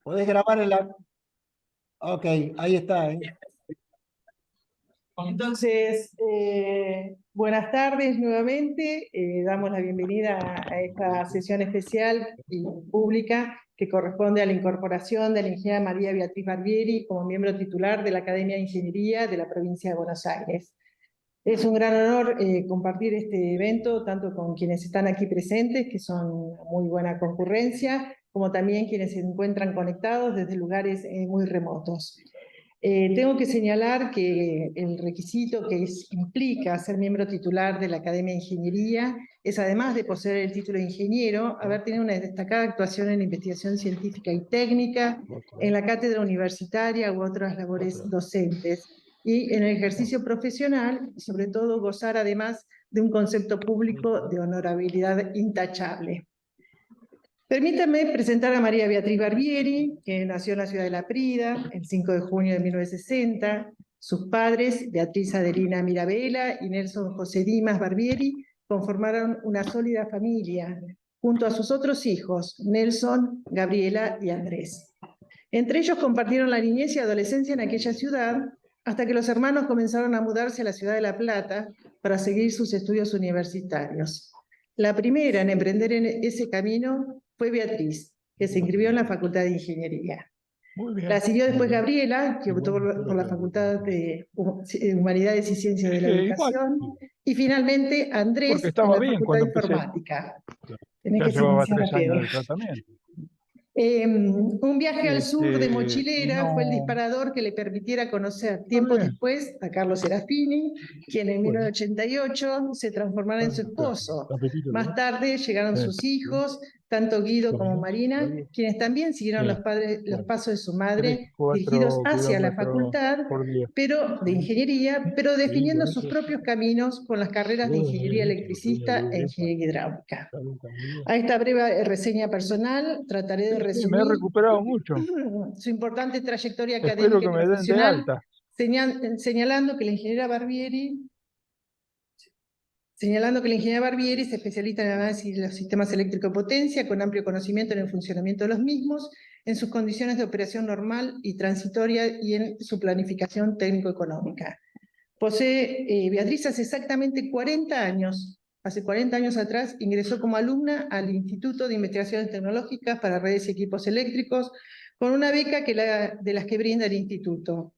Podés grabar en la... Ok, ahí está, ¿eh? Entonces, buenas tardes nuevamente. Damos la bienvenida a esta sesión especial y pública que corresponde a la incorporación de la ingeniera María Beatriz Barbieri como miembro titular de la Academia de Ingeniería de la provincia de Buenos Aires. Es un gran honor compartir este evento, tanto con quienes están aquí presentes, que son muy buena concurrencia, como también quienes se encuentran conectados desde lugares muy remotos. Tengo que señalar que el requisito que implica ser miembro titular de la Academia de Ingeniería es, además de poseer el título de ingeniero, haber tenido una destacada actuación en investigación científica y técnica, en la cátedra universitaria u otras labores docentes, y en el ejercicio profesional, y sobre todo gozar además de un concepto público de honorabilidad intachable. Permítanme presentar a María Beatriz Barbieri, que nació en la ciudad de La Prida el 5 de junio de 1960. Sus padres, Beatriz Adelina Mirabella y Nelson José Dimas Barbieri, conformaron una sólida familia, junto a sus otros hijos, Nelson, Gabriela y Andrés. Entre ellos compartieron la niñez y adolescencia en aquella ciudad, hasta que los hermanos comenzaron a mudarse a la ciudad de La Plata para seguir sus estudios universitarios. La primera en emprender en ese camino fue Beatriz, que se inscribió en la Facultad de Ingeniería. La siguió después Gabriela, que optó por la Facultad de Humanidades y Ciencias de la Educación, y finalmente Andrés en la Facultad de Informática. Tenés que silenciar a Pedro. Un viaje al sur de mochilera fue el disparador que le permitiera conocer tiempo después a Carlos Serafini, quien en 1988 se transformará en su esposo. Más tarde llegaron sus hijos, tanto Guido como Marina, quienes también siguieron los pasos de su madre, dirigidos hacia la facultad de ingeniería, pero definiendo sus propios caminos con las carreras de ingeniería electricista e ingeniería hidráulica. A esta breve reseña personal trataré de resumir me he recuperado mucho. Su importante trayectoria Espero académica y que me den de profesional, alta. señalando que la ingeniera Barbieri se especializa en el análisis de los sistemas eléctricos de potencia, con amplio conocimiento en el funcionamiento de los mismos, en sus condiciones de operación normal y transitoria y en su planificación técnico-económica. Beatriz hace exactamente 40 años, hace 40 años atrás, ingresó como alumna al Instituto de Investigaciones Tecnológicas para Redes y Equipos Eléctricos, con una beca de las que brinda el instituto.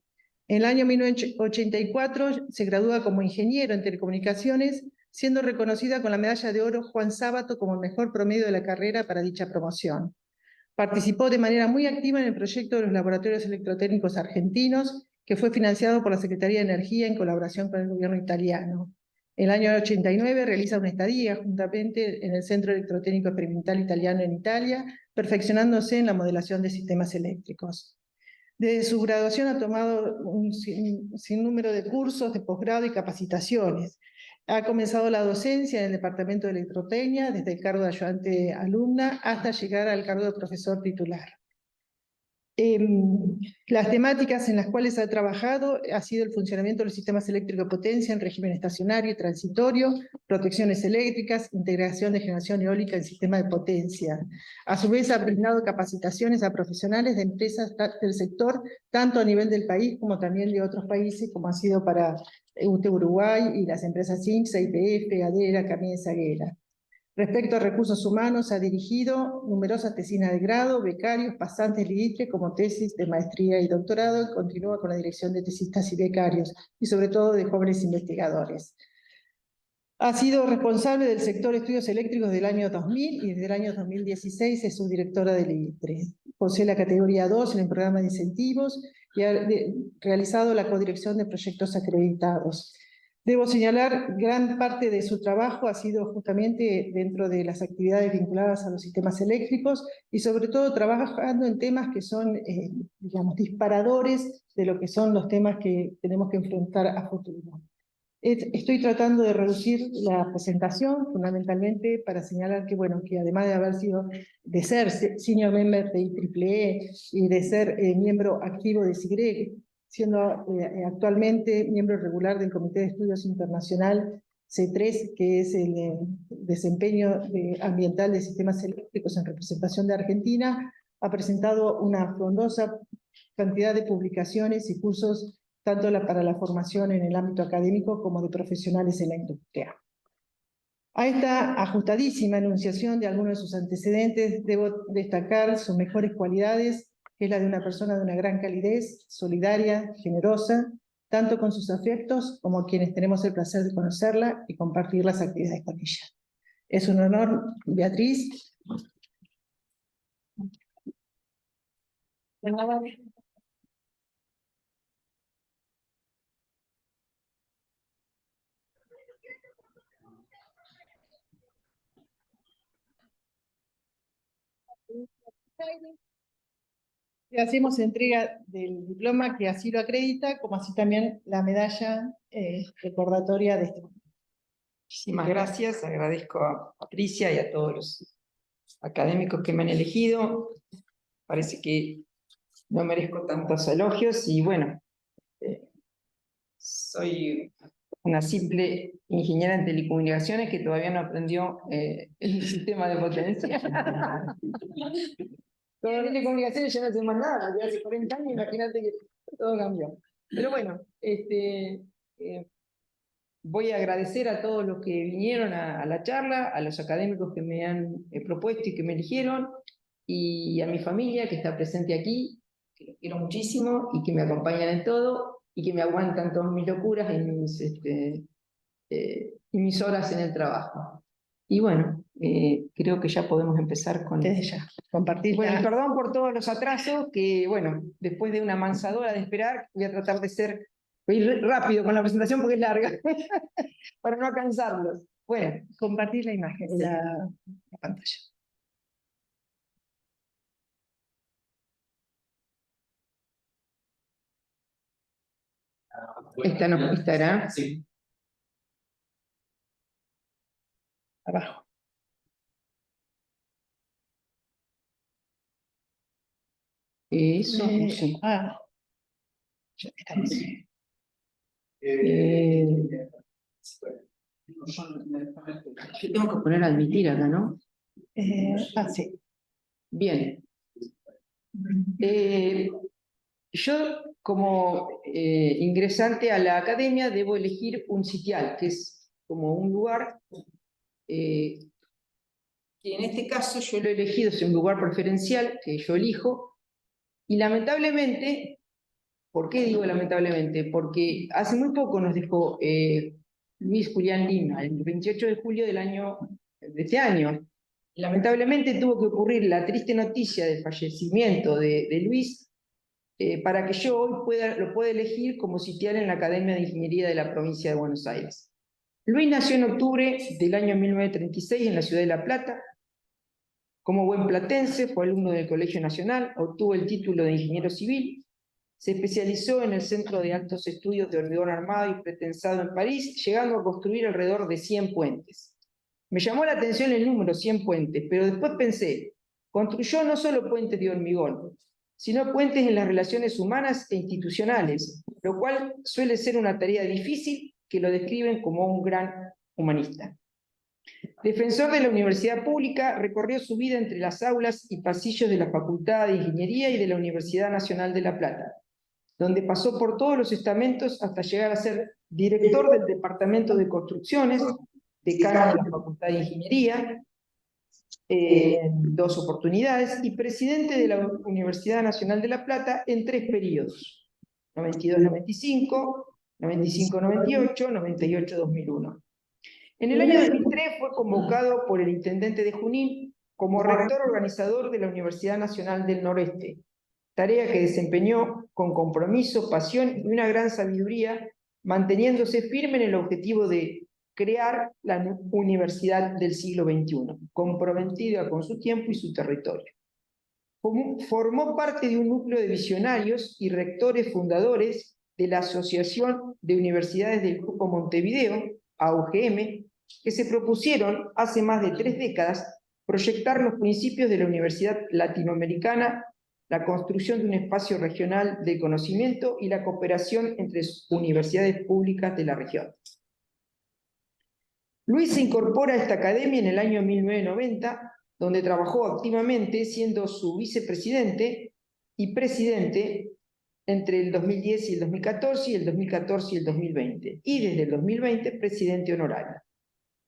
En el año 1984 se gradúa como ingeniero en telecomunicaciones, siendo reconocida con la medalla de oro Juan Sábato como el mejor promedio de la carrera para dicha promoción. Participó de manera muy activa en el proyecto de los laboratorios electrotécnicos argentinos, que fue financiado por la Secretaría de Energía en colaboración con el gobierno italiano. En el año 89 realiza una estadía juntamente en el Centro Electrotécnico Experimental Italiano en Italia, perfeccionándose en la modelación de sistemas eléctricos. Desde su graduación ha tomado un sinnúmero de cursos de posgrado y capacitaciones. Ha comenzado la docencia en el Departamento de Electrotecnia, desde el cargo de ayudante alumna hasta llegar al cargo de profesor titular. Las temáticas en las cuales ha trabajado ha sido el funcionamiento de los sistemas eléctricos de potencia en régimen estacionario y transitorio, protecciones eléctricas, integración de generación eólica en sistema de potencia. A su vez ha brindado capacitaciones a profesionales de empresas del sector, tanto a nivel del país como también de otros países, como ha sido para UTE Uruguay y las empresas IMSA, IPF, ADERA, Camille Saguera. Respecto a recursos humanos, ha dirigido numerosas tesinas de grado, becarios, pasantes litre como tesis de maestría y doctorado, y continúa con la dirección de tesistas y becarios, y sobre todo de jóvenes investigadores. Ha sido responsable del sector estudios eléctricos del año 2000 y desde el año 2016 es subdirectora del ITRE. Posee la categoría 2 en el programa de incentivos y ha realizado la codirección de proyectos acreditados. Debo señalar, gran parte de su trabajo ha sido justamente dentro de las actividades vinculadas a los sistemas eléctricos y sobre todo trabajando en temas que son, digamos, disparadores de lo que son los temas que tenemos que enfrentar a futuro. Estoy tratando de reducir la presentación, fundamentalmente para señalar que, bueno, que además de ser senior member de IEEE y de ser miembro activo de SIGRE, siendo actualmente miembro regular del Comité de Estudios Internacional C3, que es el desempeño ambiental de sistemas eléctricos en representación de Argentina, ha presentado una frondosa cantidad de publicaciones y cursos, tanto para la formación en el ámbito académico como de profesionales en la industria. A esta ajustadísima enunciación de algunos de sus antecedentes, debo destacar sus mejores cualidades, que es la de una persona de una gran calidez, solidaria, generosa, tanto con sus afectos como quienes tenemos el placer de conocerla y compartir las actividades con ella. Es un honor, Beatriz. Y hacemos entrega del diploma que así lo acredita, como así también la medalla recordatoria de este momento. Muchísimas gracias, agradezco a Patricia y a todos los académicos que me han elegido. Parece que no merezco tantos elogios y bueno, soy una simple ingeniera en telecomunicaciones que todavía no aprendió el sistema de potencia. Con telecomunicaciones ya no sé más nada, porque hace 40 años, imagínate que todo cambió. Pero bueno, voy a agradecer a todos los que vinieron a la charla, a los académicos que me han propuesto y que me eligieron, y a mi familia que está presente aquí, que los quiero muchísimo y que me acompañan en todo y que me aguantan todas mis locuras y mis horas en el trabajo. Y bueno, creo que ya podemos empezar con... Desde ya, compartir. Bueno, y perdón por todos los atrasos, que bueno, después de una mansadora de esperar, voy a tratar de ir rápido con la presentación porque es larga, para no cansarlos. Bueno, compartir la imagen, sí. la pantalla. Esta no estará. Sí. Abajo. Eso, no sé. Yo tengo que poner admitir acá, ¿no? Sí. Bien. Yo, como ingresante a la academia, debo elegir un sitial, que es como un lugar que en este caso yo lo he elegido, es un lugar preferencial que yo elijo, y lamentablemente, ¿por qué digo lamentablemente? Porque hace muy poco nos dejó Luis Julián Lima, el 28 de julio de este año. Lamentablemente tuvo que ocurrir la triste noticia del fallecimiento de Luis para que yo hoy lo pueda elegir como sitial en la Academia de Ingeniería de la provincia de Buenos Aires. Luis nació en octubre del año 1936 en la ciudad de La Plata. Como buen platense, fue alumno del Colegio Nacional, obtuvo el título de ingeniero civil, se especializó en el Centro de Altos Estudios de Hormigón Armado y Pretensado en París, llegando a construir alrededor de 100 puentes. Me llamó la atención el número 100 puentes, pero después pensé, construyó no solo puentes de hormigón, sino puentes en las relaciones humanas e institucionales, lo cual suele ser una tarea difícil que lo describen como un gran humanista. Defensor de la universidad pública, recorrió su vida entre las aulas y pasillos de la Facultad de Ingeniería y de la Universidad Nacional de La Plata, donde pasó por todos los estamentos hasta llegar a ser director del Departamento de Construcciones, decano de la Facultad de Ingeniería, en 2 oportunidades, y presidente de la Universidad Nacional de La Plata en 3 periodos, 92-95, 95-98, 98-2001. En el año 2003 fue convocado por el intendente de Junín como rector organizador de la Universidad Nacional del Noreste, tarea que desempeñó con compromiso, pasión y una gran sabiduría, manteniéndose firme en el objetivo de crear la universidad del siglo XXI, comprometida con su tiempo y su territorio. Formó parte de un núcleo de visionarios y rectores fundadores de la Asociación de Universidades del Grupo Montevideo, AUGM, que se propusieron hace más de 3 décadas proyectar los principios de la Universidad Latinoamericana, la construcción de un espacio regional de conocimiento y la cooperación entre universidades públicas de la región. Luis se incorpora a esta academia en el año 1990, donde trabajó activamente siendo su vicepresidente y presidente entre el 2010 y el 2014 y el 2014 y el 2020, y desde el 2020 presidente honorario.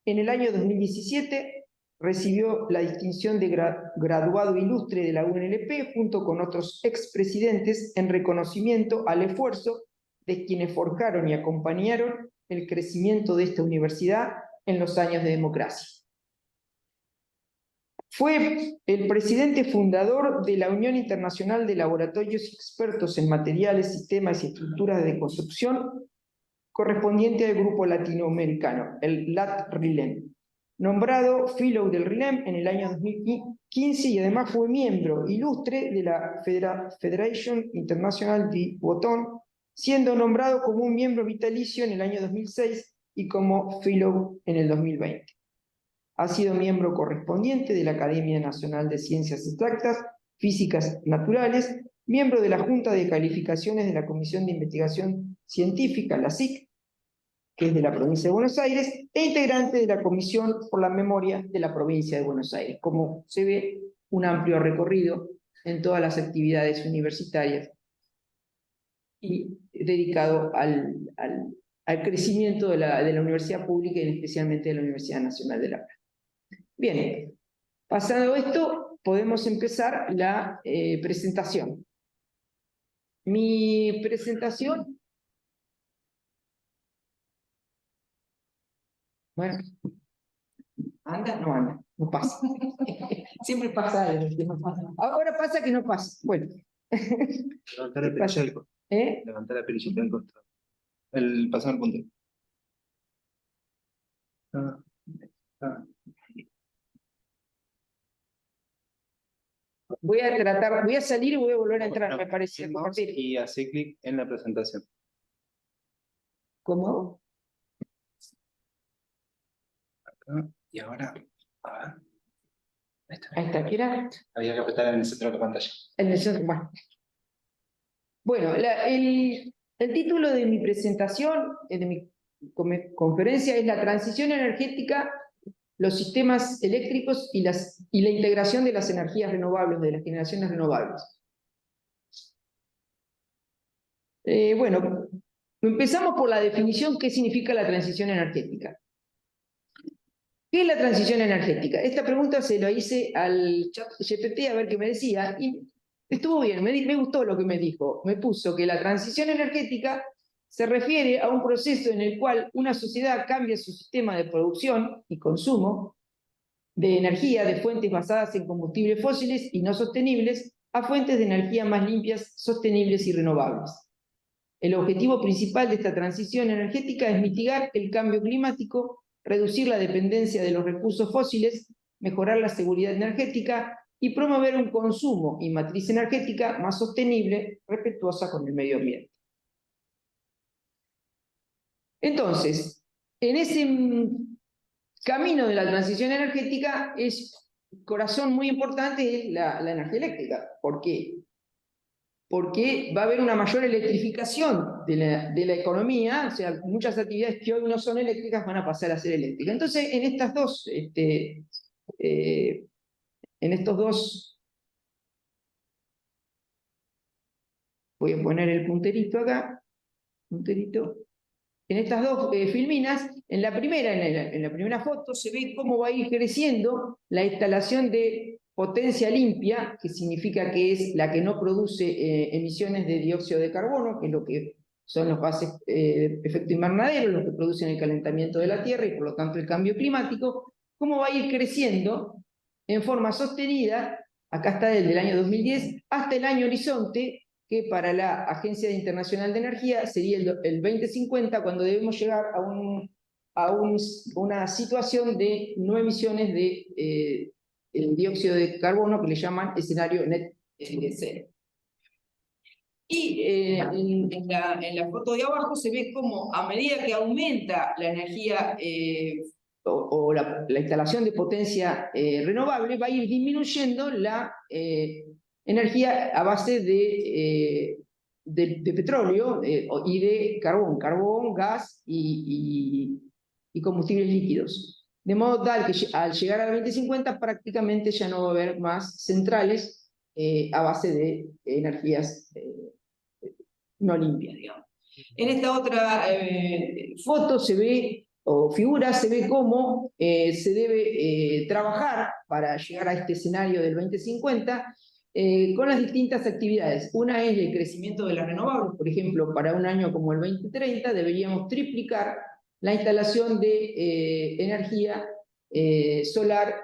En el año 2017 recibió la distinción de graduado ilustre de la UNLP junto con otros expresidentes en reconocimiento al esfuerzo de quienes forjaron y acompañaron el crecimiento de esta universidad en los años de democracia. Fue el presidente fundador de la Unión Internacional de Laboratorios Expertos en Materiales, Sistemas y Estructuras de Construcción, correspondiente al grupo latinoamericano, el LAT-RILEM, nombrado Fellow del RILEM en el año 2015 y además fue miembro ilustre de la Federation International de Botón, siendo nombrado como un miembro vitalicio en el año 2006 y como Fellow en el 2020. Ha sido miembro correspondiente de la Academia Nacional de Ciencias Exactas, Físicas Naturales, miembro de la Junta de Calificaciones de la Comisión de Investigación Científica, la SIC, que es de la provincia de Buenos Aires, e integrante de la Comisión por la Memoria de la provincia de Buenos Aires. Como se ve, un amplio recorrido en todas las actividades universitarias y dedicado al crecimiento de la universidad pública y especialmente de la Universidad Nacional de La Plata. Bien, pasado esto, podemos empezar la presentación. Mi presentación, bueno, ¿anda? No anda, no pasa. Siempre pasa algo. Ahora pasa que no pasa. Bueno. Levantar la perilla del costado. Levantar la perilla del costado. Pasar el puntero. Voy a salir y voy a volver a entrar, me parece. Y hacer clic en la presentación. ¿Cómo? Acá, y ahora, a ver. Ahí está, ¿qué era? Había que apretar en el centro de la pantalla. En el centro, bueno. Bueno, el título de mi presentación, de mi conferencia, es La transición energética, los sistemas eléctricos y la integración de las energías renovables, de las generaciones renovables. Bueno, empezamos por la definición. ¿Qué significa la transición energética? ¿Qué es la transición energética? Esta pregunta se la hice al chat GPT a ver qué me decía, y estuvo bien, me gustó lo que me dijo. Me puso que la transición energética se refiere a un proceso en el cual una sociedad cambia su sistema de producción y consumo de energía de fuentes basadas en combustibles fósiles y no sostenibles a fuentes de energía más limpias, sostenibles y renovables. El objetivo principal de esta transición energética es mitigar el cambio climático, reducir la dependencia de los recursos fósiles, mejorar la seguridad energética y promover un consumo y matriz energética más sostenible, respetuosa con el medio ambiente. Entonces, en ese camino de la transición energética, corazón muy importante es la energía eléctrica. ¿Por qué? Porque va a haber una mayor electrificación de la economía, o sea, muchas actividades que hoy no son eléctricas van a pasar a ser eléctricas. Entonces, en estos dos, voy a poner el punterito acá, en estas dos filminas, en la primera foto se ve cómo va a ir creciendo la instalación de potencia limpia, que significa que es la que no produce emisiones de dióxido de carbono, que es lo que son los gases de efecto invernadero, los que producen el calentamiento de la Tierra y por lo tanto el cambio climático, cómo va a ir creciendo en forma sostenida, acá está desde el año 2010, hasta el año horizonte, que para la Agencia Internacional de Energía sería el 2050, cuando debemos llegar a una situación de no emisiones de el dióxido de carbono, que le llaman escenario net cero. Y en la foto de abajo se ve cómo a medida que aumenta la energía o la instalación de potencia renovable, va a ir disminuyendo la energía a base de petróleo y de carbón, gas y combustibles líquidos. de modo tal que al llegar al 2050 prácticamente ya no va a haber más centrales a base de energías no limpias, digamos. En esta otra foto se ve, o figura, se ve cómo se debe trabajar para llegar a este escenario del 2050 con las distintas actividades. Una es el crecimiento de las renovables, por ejemplo, para un año como el 2030 deberíamos triplicar la instalación de energía solar,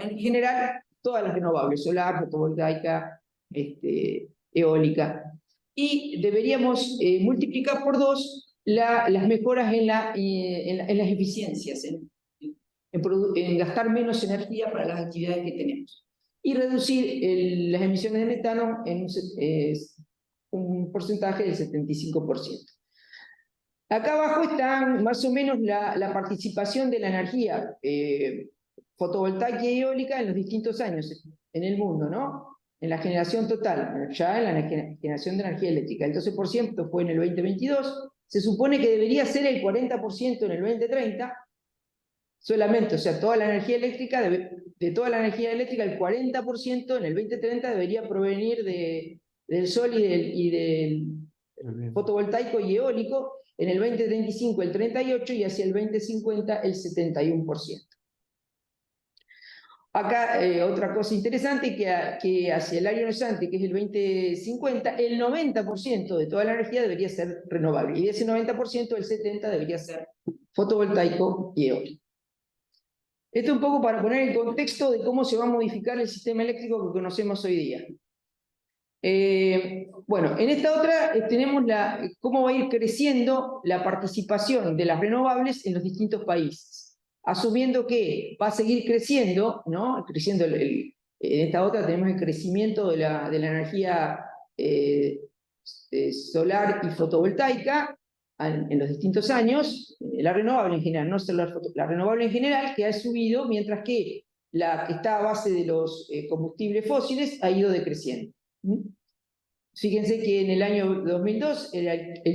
en general todas las renovables, solar, fotovoltaica, eólica. Y deberíamos multiplicar por 2 las mejoras en las eficiencias, en gastar menos energía para las actividades que tenemos. Y reducir las emisiones de metano en un porcentaje del 75%. Acá abajo está más o menos la participación de la energía fotovoltaica y eólica en los distintos años en el mundo, ¿no? En la generación total, ya en la generación de energía eléctrica. El 12% fue en el 2022, se supone que debería ser el 40% en el 2030, solamente, o sea, toda la energía eléctrica, de toda la energía eléctrica, el 40% en el 2030 debería provenir del sol y del fotovoltaico y eólico, en el 2035 el 38% y hacia el 2050 el 71%. Acá otra cosa interesante, que hacia el año siguiente, que es el 2050, el 90% de toda la energía debería ser renovable, y de ese 90% el 70% debería ser fotovoltaico y eólico. Esto un poco para poner el contexto de cómo se va a modificar el sistema eléctrico que conocemos hoy día. Bueno, en esta otra tenemos cómo va a ir creciendo la participación de las renovables en los distintos países, asumiendo que va a seguir creciendo, ¿no? Creciendo en esta otra tenemos el crecimiento de la energía solar y fotovoltaica en los distintos años, la renovable en general, no solo la renovable en general, que ha subido, mientras que la que está a base de los combustibles fósiles ha ido decreciendo. Fíjense que en el año 2002 el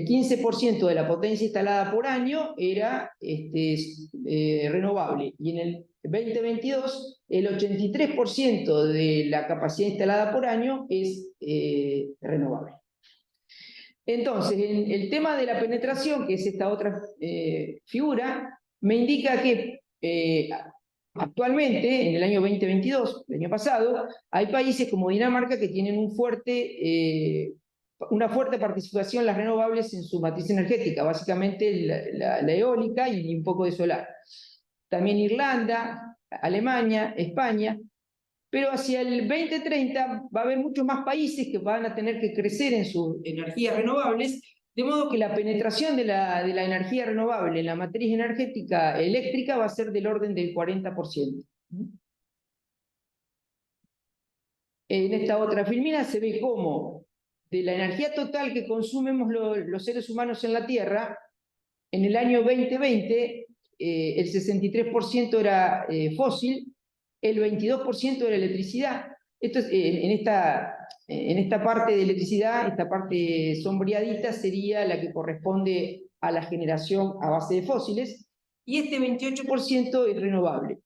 15% de la potencia instalada por año era renovable, y en el 2022 el 83% de la capacidad instalada por año es renovable. Entonces, el tema de la penetración, que es esta otra figura, me indica que actualmente, en el año 2022, el año pasado, hay países como Dinamarca que tienen una fuerte participación en las renovables en su matriz energética, básicamente la eólica y un poco de solar. También Irlanda, Alemania, España. Pero hacia el 2030 va a haber muchos más países que van a tener que crecer en sus energías renovables, de modo que la penetración de la energía renovable en la matriz energética eléctrica va a ser del orden del 40%. En esta otra filmina se ve cómo de la energía total que consumimos los seres humanos en la Tierra, en el año 2020 el 63% era fósil, el 22% era electricidad. Esto es, en esta parte de electricidad, esta parte sombreadita sería la que corresponde a la generación a base de fósiles, y este 28% es renovable.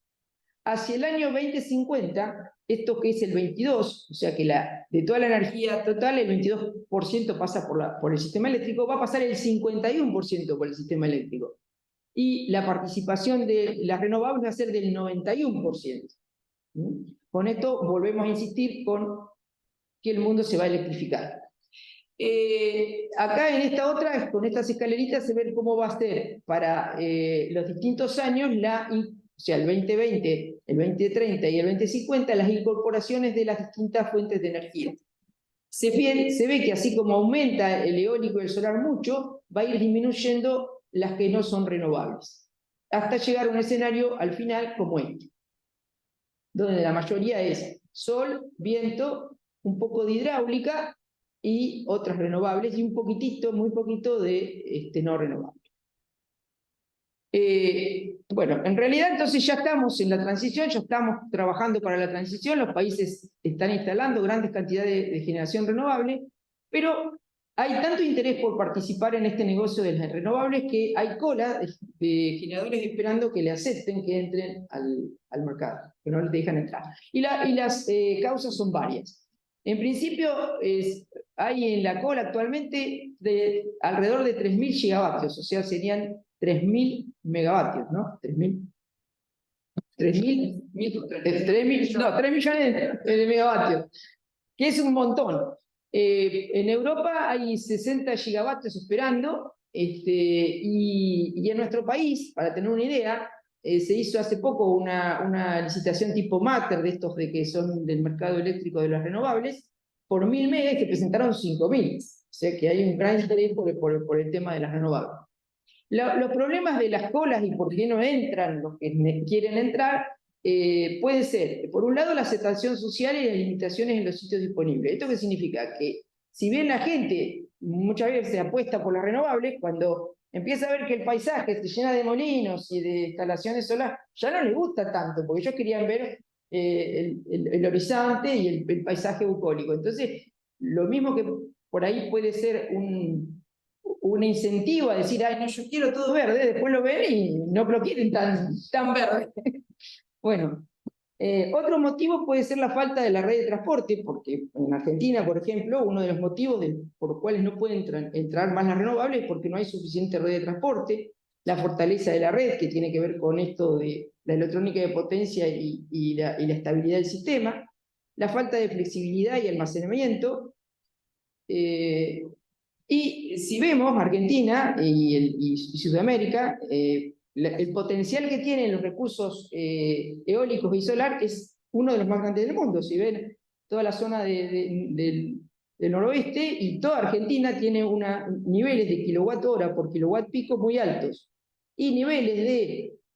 Hacia el año 2050, esto que es el 22%, o sea que de toda la energía total, el 22% pasa por el sistema eléctrico, va a pasar el 51% por el sistema eléctrico. Y la participación de las renovables va a ser del 91%. Con esto volvemos a insistir con que el mundo se va a electrificar. Acá en esta otra, con estas escaleritas, se ve cómo va a ser para los distintos años, o sea, el 2020, el 2030 y el 2050, las incorporaciones de las distintas fuentes de energía. Se ve que así como aumenta el eólico y el solar mucho, va a ir disminuyendo las que no son renovables, hasta llegar a un escenario al final como este, donde la mayoría es sol, viento, un poco de hidráulica y otras renovables, y un poquitito, muy poquito de no renovable. Bueno, en realidad entonces ya estamos en la transición, ya estamos trabajando para la transición, los países están instalando grandes cantidades de generación renovable, pero hay tanto interés por participar en este negocio de las renovables que hay cola de generadores esperando que le acepten que entren al mercado, que no les dejan entrar. Y las causas son varias. En principio, hay en la cola actualmente alrededor de 3.000 gigavatios, o sea, serían 3.000 megavatios, ¿no? 3.000. 3 millones de megavatios, que es un montón. En Europa hay 60 gigavatios esperando, y en nuestro país, para tener una idea, se hizo hace poco una licitación tipo Matter, de estos de que son del mercado eléctrico de las renovables, por 1.000 megas, que presentaron 5.000. O sea que hay un gran interés por el tema de las renovables. Los problemas de las colas y por qué no entran los que quieren entrar, puede ser, por un lado, la aceptación social y las limitaciones en los sitios disponibles. ¿Esto qué significa? Que si bien la gente muchas veces apuesta por las renovables, cuando empieza a ver que el paisaje se llena de molinos y de instalaciones solares, ya no les gusta tanto, porque ellos querían ver el horizonte y el paisaje bucólico. Entonces, lo mismo que por ahí puede ser un incentivo a decir, ay, no, yo quiero todo verde, después lo ven y no lo quieren tan verde. Bueno, otro motivo puede ser la falta de la red de transporte, porque en Argentina, por ejemplo, uno de los motivos por los cuales no pueden entrar más las renovables es porque no hay suficiente red de transporte, la fortaleza de la red, que tiene que ver con esto de la electrónica de potencia y la estabilidad del sistema, la falta de flexibilidad y almacenamiento. Y si vemos Argentina y Sudamérica, el potencial que tienen los recursos eólicos y solar es uno de los más grandes del mundo. Si ven toda la zona del noroeste, y toda Argentina tiene niveles de kilowatt hora por kilowatt pico muy altos, y niveles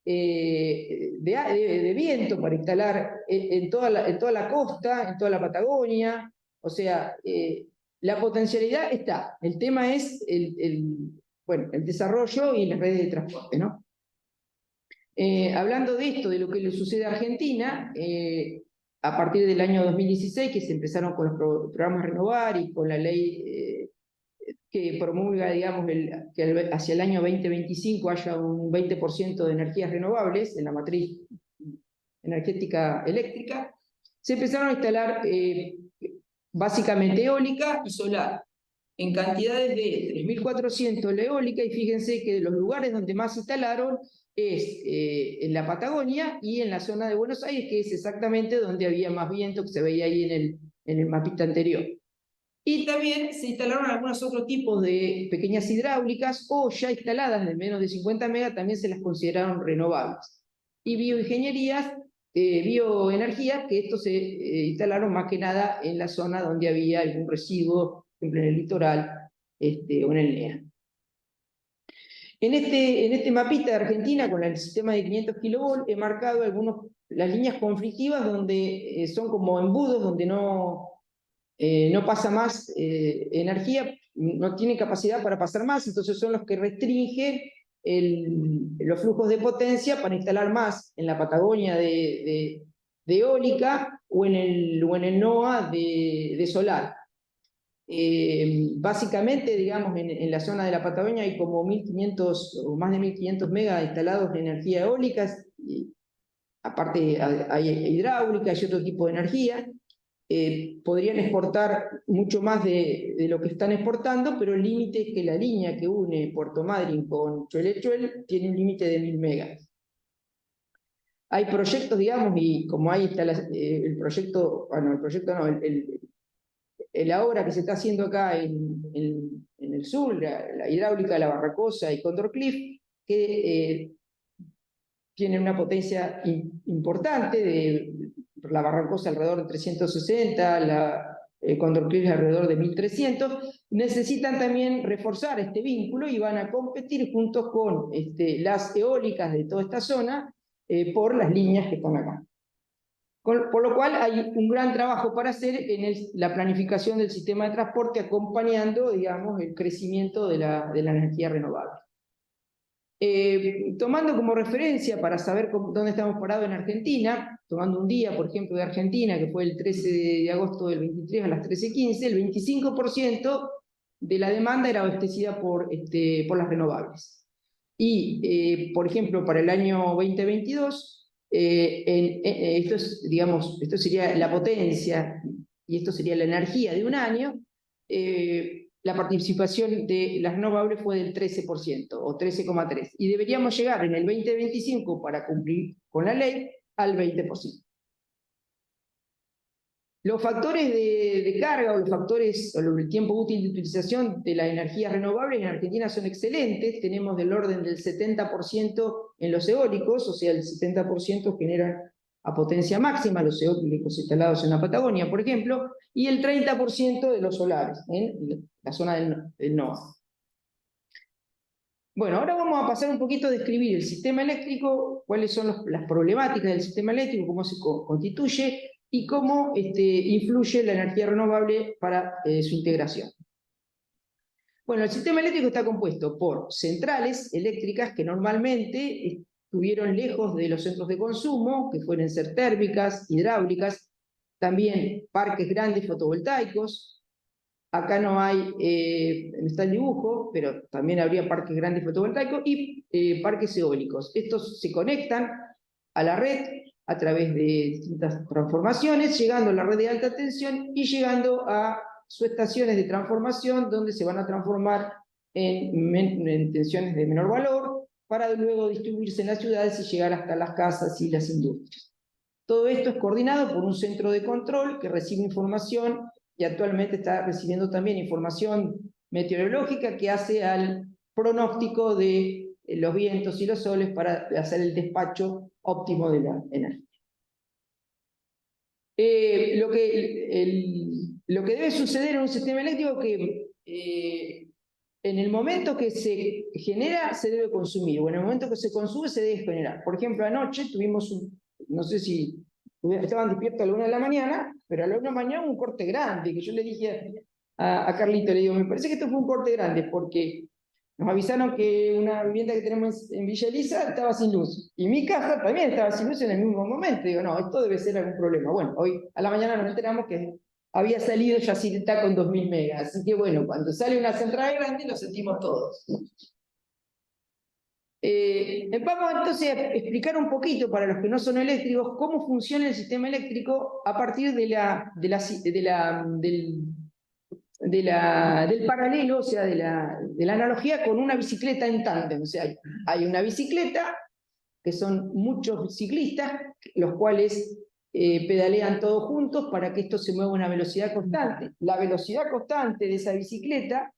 de viento para instalar en toda la costa, en toda la Patagonia. O sea, la potencialidad está. El tema es el desarrollo y las redes de transporte, ¿no? Hablando de esto, de lo que le sucede a Argentina, a partir del año 2016, que se empezaron con los programas Renovar y con la ley que promulga, digamos, que hacia el año 2025 haya un 20% de energías renovables en la matriz energética eléctrica, se empezaron a instalar básicamente eólica y solar, en cantidades de 3.400 la eólica, y fíjense que de los lugares donde más instalaron es en la Patagonia y en la zona de Buenos Aires, que es exactamente donde había más viento, que se veía ahí en el mapita anterior. Y también se instalaron algunos otros tipos de pequeñas hidráulicas, o ya instaladas de menos de 50 megas, también se las consideraron renovables. Y bioingenierías, bioenergía, que estos se instalaron más que nada en la zona donde había algún residuo, por ejemplo en el litoral o en el NEA. En este mapita de Argentina, con el sistema de 500 kilovolts, he marcado las líneas conflictivas donde son como embudos, donde no pasa más energía, no tiene capacidad para pasar más, entonces son los que restringen los flujos de potencia para instalar más en la Patagonia de eólica o en el NOA de solar. Básicamente, digamos, en la zona de la Patagonia hay como 1.500 o más de 1.500 megas instalados de energía eólica, y aparte hay hidráulica y otro tipo de energía. Podrían exportar mucho más de lo que están exportando, pero el límite es que la línea que une Puerto Madryn con Cholechuel tiene un límite de 1.000 megas. Hay proyectos, digamos, y como ahí está la obra que se está haciendo acá en el sur, la hidráulica de la Barracosa y Condor Cliff, que tienen una potencia importante, la Barrancosa alrededor de 360, la Condor Cliff alrededor de 1.300, necesitan también reforzar este vínculo y van a competir juntos con las eólicas de toda esta zona por las líneas que están acá. Por lo cual hay un gran trabajo para hacer en la planificación del sistema de transporte, acompañando, digamos, el crecimiento de la energía renovable. Tomando como referencia para saber dónde estamos parados en Argentina, tomando un día, por ejemplo, de Argentina, que fue el 13 de agosto del 23 a las 13:15, el 25% de la demanda era abastecida por las renovables. Y, por ejemplo, para el año 2022, esto sería la potencia, y esto sería la energía de un año, la participación de las renovables fue del 13% o 13,3%, y deberíamos llegar en el 2025, para cumplir con la ley, al 20%. Los factores de carga o los factores o el tiempo útil de utilización de las energías renovables en Argentina son excelentes. Tenemos del orden del 70% en los eólicos, o sea, el 70% generan a potencia máxima, los eólicos instalados en la Patagonia, por ejemplo, y el 30% de los solares en la zona del NOA. Bueno, ahora vamos a pasar un poquito a describir el sistema eléctrico, cuáles son las problemáticas del sistema eléctrico, cómo se constituye y cómo influye la energía renovable para su integración. Bueno, el sistema eléctrico está compuesto por centrales eléctricas que normalmente estuvieron lejos de los centros de consumo, que pueden ser térmicas, hidráulicas, también parques grandes fotovoltaicos. Acá no está el dibujo, pero también habría parques grandes fotovoltaicos y parques eólicos. Estos se conectan a la red a través de distintas transformaciones, llegando a la red de alta tensión y llegando a subestaciones de transformación, donde se van a transformar en tensiones de menor valor, para luego distribuirse en las ciudades y llegar hasta las casas y las industrias. Todo esto es coordinado por un centro de control que recibe información, y actualmente está recibiendo también información meteorológica que hace al pronóstico de los vientos y los soles para hacer el despacho óptimo de la energía. Lo que debe suceder en un sistema eléctrico es que en el momento que se genera se debe consumir, o en el momento que se consume se debe generar. Por ejemplo, anoche tuvimos no sé si estaban despiertos a la 1 de la mañana, pero a la 1 de la mañana un corte grande, que yo le dije a Carlito, le digo, me parece que esto fue un corte grande, porque nos avisaron que una vivienda que tenemos en Villa Elisa estaba sin luz, y mi casa también estaba sin luz en el mismo momento. Digo, no, esto debe ser algún problema. Bueno, hoy a la mañana nos enteramos que había salido Yacyretá con 2000 megas, así que bueno, cuando sale una central grande lo sentimos todos. Vamos entonces a explicar un poquito, para los que no son eléctricos, cómo funciona el sistema eléctrico a partir del paralelo, o sea, de la analogía con una bicicleta en tándem. O sea, hay una bicicleta, que son muchos ciclistas, los cuales pedalean todos juntos para que esto se mueva a una velocidad constante. La velocidad constante de esa bicicleta,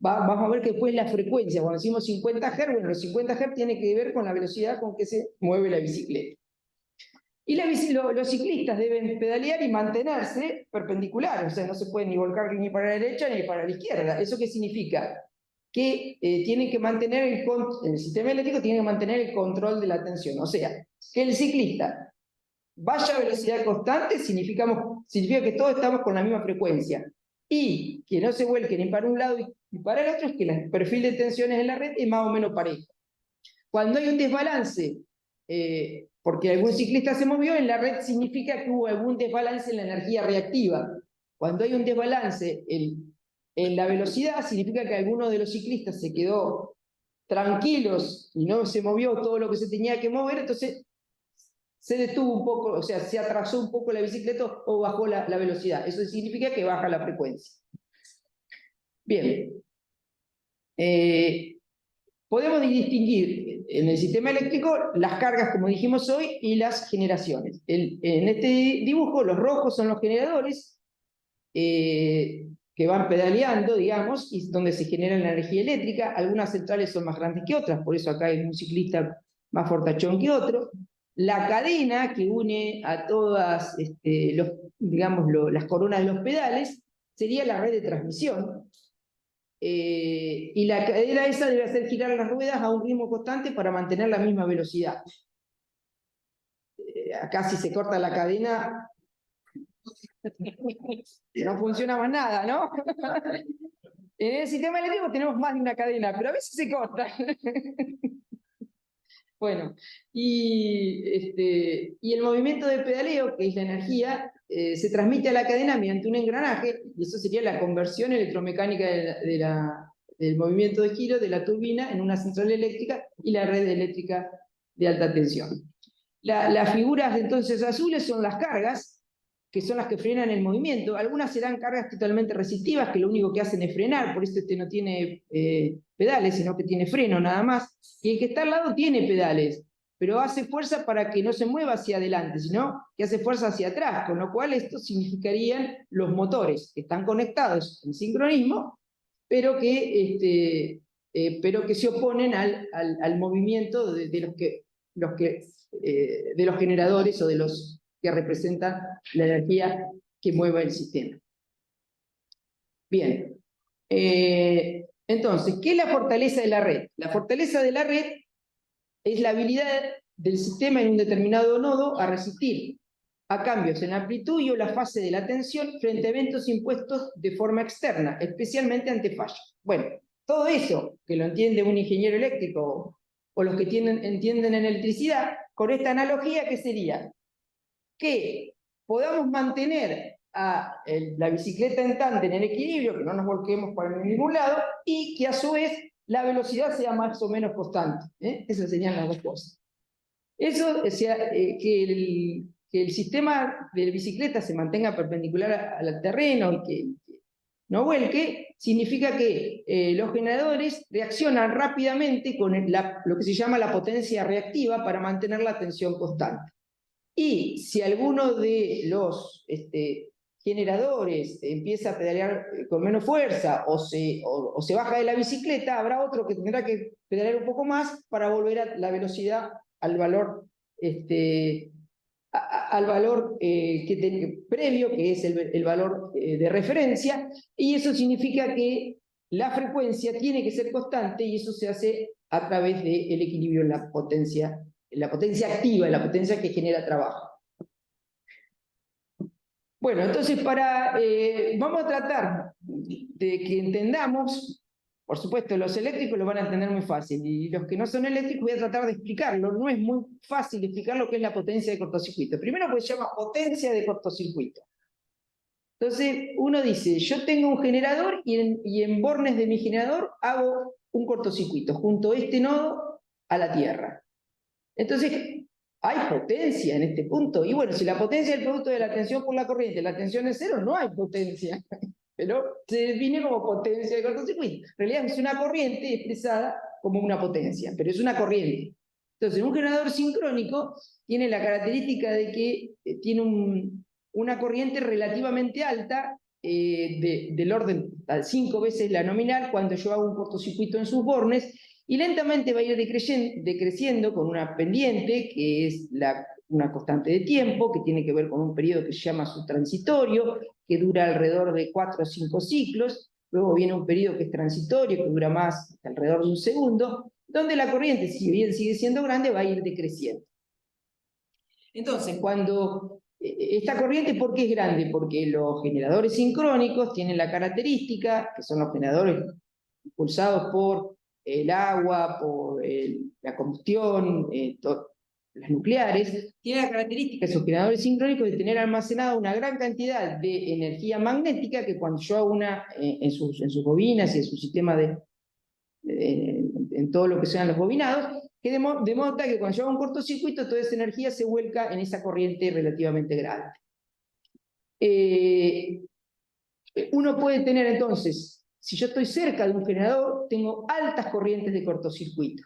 vamos a ver que después la frecuencia, cuando decimos 50 Hz, bueno, los 50 Hz tiene que ver con la velocidad con que se mueve la bicicleta. Y los ciclistas deben pedalear y mantenerse perpendiculares, o sea, no se pueden ni volcar ni para la derecha ni para la izquierda. ¿Eso qué significa? Que tienen que mantener el sistema eléctrico tiene que mantener el control de la tensión. O sea, que el ciclista vaya a velocidad constante significa que todos estamos con la misma frecuencia. Y que no se vuelque ni para un lado y para el otro, es que el perfil de tensiones en la red es más o menos parejo. Cuando hay un desbalance, porque algún ciclista se movió, en la red significa que hubo algún desbalance en la energía reactiva. Cuando hay un desbalance en la velocidad, significa que alguno de los ciclistas se quedó tranquilos y no se movió todo lo que se tenía que mover, entonces se detuvo un poco, o sea, se atrasó un poco la bicicleta o bajó la velocidad. Eso significa que baja la frecuencia. Bien. Podemos distinguir en el sistema eléctrico las cargas, como dijimos hoy, y las generaciones. En este dibujo, los rojos son los generadores que van pedaleando, digamos, y donde se genera la energía eléctrica. Algunas centrales son más grandes que otras, por eso acá hay un ciclista más fortachón que otro. La cadena que une a todas las coronas de los pedales sería la red de transmisión. Y la cadena esa debe hacer girar las ruedas a un ritmo constante para mantener la misma velocidad. Acá si se corta la cadena, no funciona más nada, ¿no? En el sistema eléctrico tenemos más de una cadena, pero a veces se corta. Bueno, y el movimiento de pedaleo, que es la energía, se transmite a la cadena mediante un engranaje, y eso sería la conversión electromecánica del movimiento de giro de la turbina en una central eléctrica y la red eléctrica de alta tensión. Las figuras entonces azules son las cargas, que son las que frenan el movimiento. Algunas serán cargas totalmente resistivas, que lo único que hacen es frenar, por eso no tiene pedales, sino que tiene freno nada más. Y el que está al lado tiene pedales, pero hace fuerza para que no se mueva hacia adelante, sino que hace fuerza hacia atrás, con lo cual esto significarían los motores, que están conectados en sincronismo, pero que se oponen al movimiento de los generadores o de los que representan la energía que mueva el sistema. Bien. Entonces, ¿qué es la fortaleza de la red? La fortaleza de la red es la habilidad del sistema en un determinado nodo a resistir a cambios en amplitud y o la fase de la tensión frente a eventos impuestos de forma externa, especialmente ante fallos. Bueno, todo eso que lo entiende un ingeniero eléctrico o los que entienden en electricidad, con esta analogía, ¿qué sería? Que podamos mantener a la bicicleta en tándem en equilibrio, que no nos volquemos para ningún lado, y que a su vez la velocidad sea más o menos constante. Esas serían las dos cosas. Eso, o sea, que el sistema de bicicleta se mantenga perpendicular al terreno y que no vuelque, significa que los generadores reaccionan rápidamente con lo que se llama la potencia reactiva para mantener la tensión constante. Y si alguno de los generadores empieza a pedalear con menos fuerza o se baja de la bicicleta, habrá otro que tendrá que pedalear un poco más para volver a la velocidad, al valor, previo, que es el valor de referencia, y eso significa que la frecuencia tiene que ser constante y eso se hace a través del equilibrio en la potencia activa, en la potencia que genera trabajo. Bueno, entonces vamos a tratar de que entendamos, por supuesto, los eléctricos lo van a entender muy fácil, y los que no son eléctricos voy a tratar de explicarlo. No es muy fácil explicar lo que es la potencia de cortocircuito. Primero, pues se llama potencia de cortocircuito. Entonces, uno dice, yo tengo un generador y en bornes de mi generador hago un cortocircuito, junto este nodo a la Tierra. Entonces, hay potencia en este punto. Y bueno, si la potencia es el producto de la tensión por la corriente, la tensión es cero, no hay potencia. Pero se define como potencia de cortocircuito. En realidad es una corriente expresada como una potencia, pero es una corriente. Entonces, un generador sincrónico tiene la característica de que tiene una corriente relativamente alta, del orden de 5 veces la nominal, cuando yo hago un cortocircuito en sus bornes, y lentamente va a ir decreciendo con una pendiente, que es una constante de tiempo, que tiene que ver con un periodo que se llama subtransitorio, que dura alrededor de 4 o 5 ciclos. Luego viene un periodo que es transitorio, que dura más, alrededor de un segundo, donde la corriente, si bien sigue siendo grande, va a ir decreciendo. Entonces, cuando esta corriente, ¿por qué es grande? Porque los generadores sincrónicos tienen la característica, que son los generadores impulsados por el agua, por la combustión, las nucleares, tienen la característica, esos generadores sincrónicos, de tener almacenada una gran cantidad de energía magnética que cuando yo hago en sus bobinas y en su sistema en todo lo que sean los bobinados, que denota que cuando yo hago un cortocircuito, toda esa energía se vuelca en esa corriente relativamente grande. Uno puede tener entonces, si yo estoy cerca de un generador, tengo altas corrientes de cortocircuito.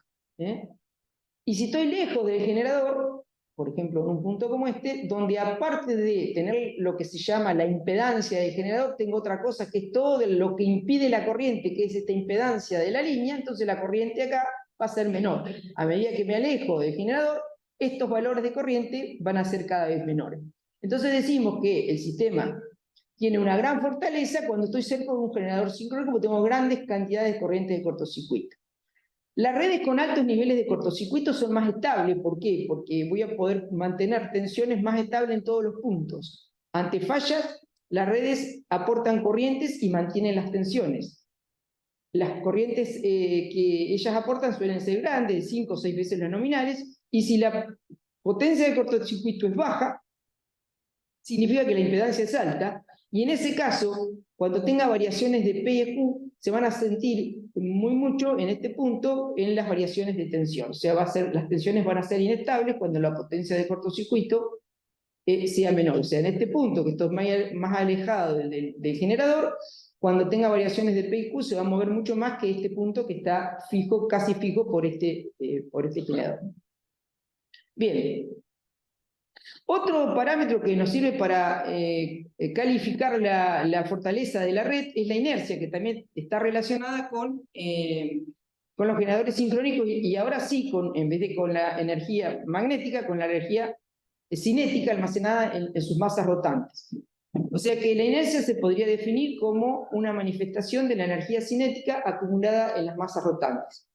Y si estoy lejos del generador, por ejemplo, en un punto como este, donde aparte de tener lo que se llama la impedancia del generador, tengo otra cosa que es todo lo que impide la corriente, que es esta impedancia de la línea, entonces la corriente acá va a ser menor. A medida que me alejo del generador, estos valores de corriente van a ser cada vez menores. Entonces decimos que el sistema tiene una gran fortaleza cuando estoy cerca de un generador sincrónico, porque tengo grandes cantidades de corrientes de cortocircuito. Las redes con altos niveles de cortocircuito son más estables. ¿Por qué? Porque voy a poder mantener tensiones más estables en todos los puntos. Ante fallas, las redes aportan corrientes y mantienen las tensiones. las corrientes que ellas aportan suelen ser grandes, 5 o 6 veces las nominales, y si la potencia de cortocircuito es baja, significa que la impedancia es alta, y en ese caso, cuando tenga variaciones de P y Q, se van a sentir mucho en este punto en las variaciones de tensión. O sea, las tensiones van a ser inestables cuando la potencia de cortocircuito sea menor. O sea, en este punto, que esto es más alejado del generador, cuando tenga variaciones de P y Q se va a mover mucho más que este punto que está fijo, casi fijo por este generador. Bien. Otro parámetro que nos sirve para calificar la fortaleza de la red es la inercia, que también está relacionada con los generadores sincrónicos y ahora sí, en vez de con la energía magnética, con la energía cinética almacenada en sus masas rotantes. O sea que la inercia se podría definir como una manifestación de la energía cinética acumulada en las masas rotantes.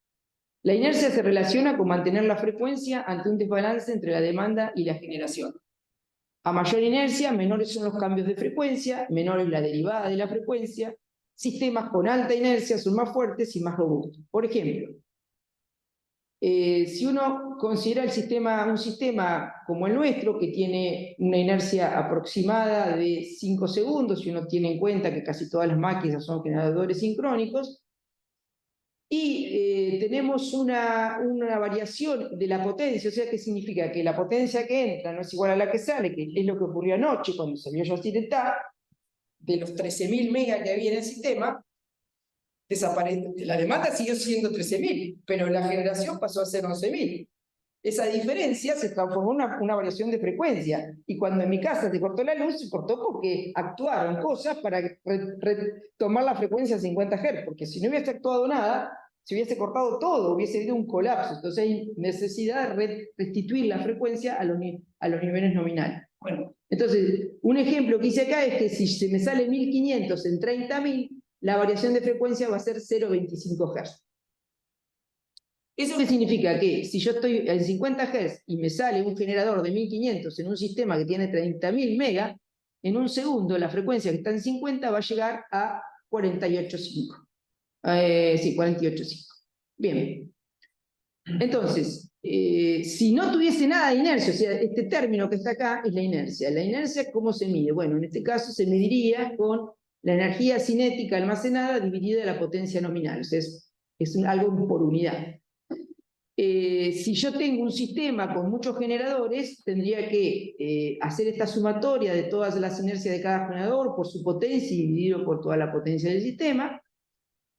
La inercia se relaciona con mantener la frecuencia ante un desbalance entre la demanda y la generación. A mayor inercia, menores son los cambios de frecuencia, menor es la derivada de la frecuencia. Sistemas con alta inercia son más fuertes y más robustos. Por ejemplo, si uno considera un sistema como el nuestro, que tiene una inercia aproximada de 5 segundos, si uno tiene en cuenta que casi todas las máquinas son generadores sincrónicos, y tenemos una variación de la potencia, o sea, que significa que la potencia que entra no es igual a la que sale, que es lo que ocurrió anoche cuando salió Yacyretá, de los 13.000 megas que había en el sistema, la demanda siguió siendo 13.000, pero la generación pasó a ser 11.000. Esa diferencia se transformó en una variación de frecuencia, y cuando en mi casa se cortó la luz, se cortó porque actuaron cosas para retomar la frecuencia a 50 Hz, porque si no hubiese actuado nada, se hubiese cortado todo, hubiese habido un colapso. Entonces hay necesidad de restituir la frecuencia a los niveles nominales. Bueno, entonces, un ejemplo que hice acá es que si se me sale 1500 en 30.000, la variación de frecuencia va a ser 0,25 Hz. ¿Eso qué significa? Que si yo estoy en 50 Hz y me sale un generador de 1500 en un sistema que tiene 30.000 megas, en un segundo la frecuencia que está en 50 va a llegar a 48,5. Sí, 48,5. Bien. Entonces, si no tuviese nada de inercia, o sea, este término que está acá es la inercia. ¿La inercia cómo se mide? Bueno, en este caso se mediría con la energía cinética almacenada dividida la potencia nominal. O sea, es algo por unidad. Si yo tengo un sistema con muchos generadores, tendría que hacer esta sumatoria de todas las inercias de cada generador por su potencia y dividido por toda la potencia del sistema.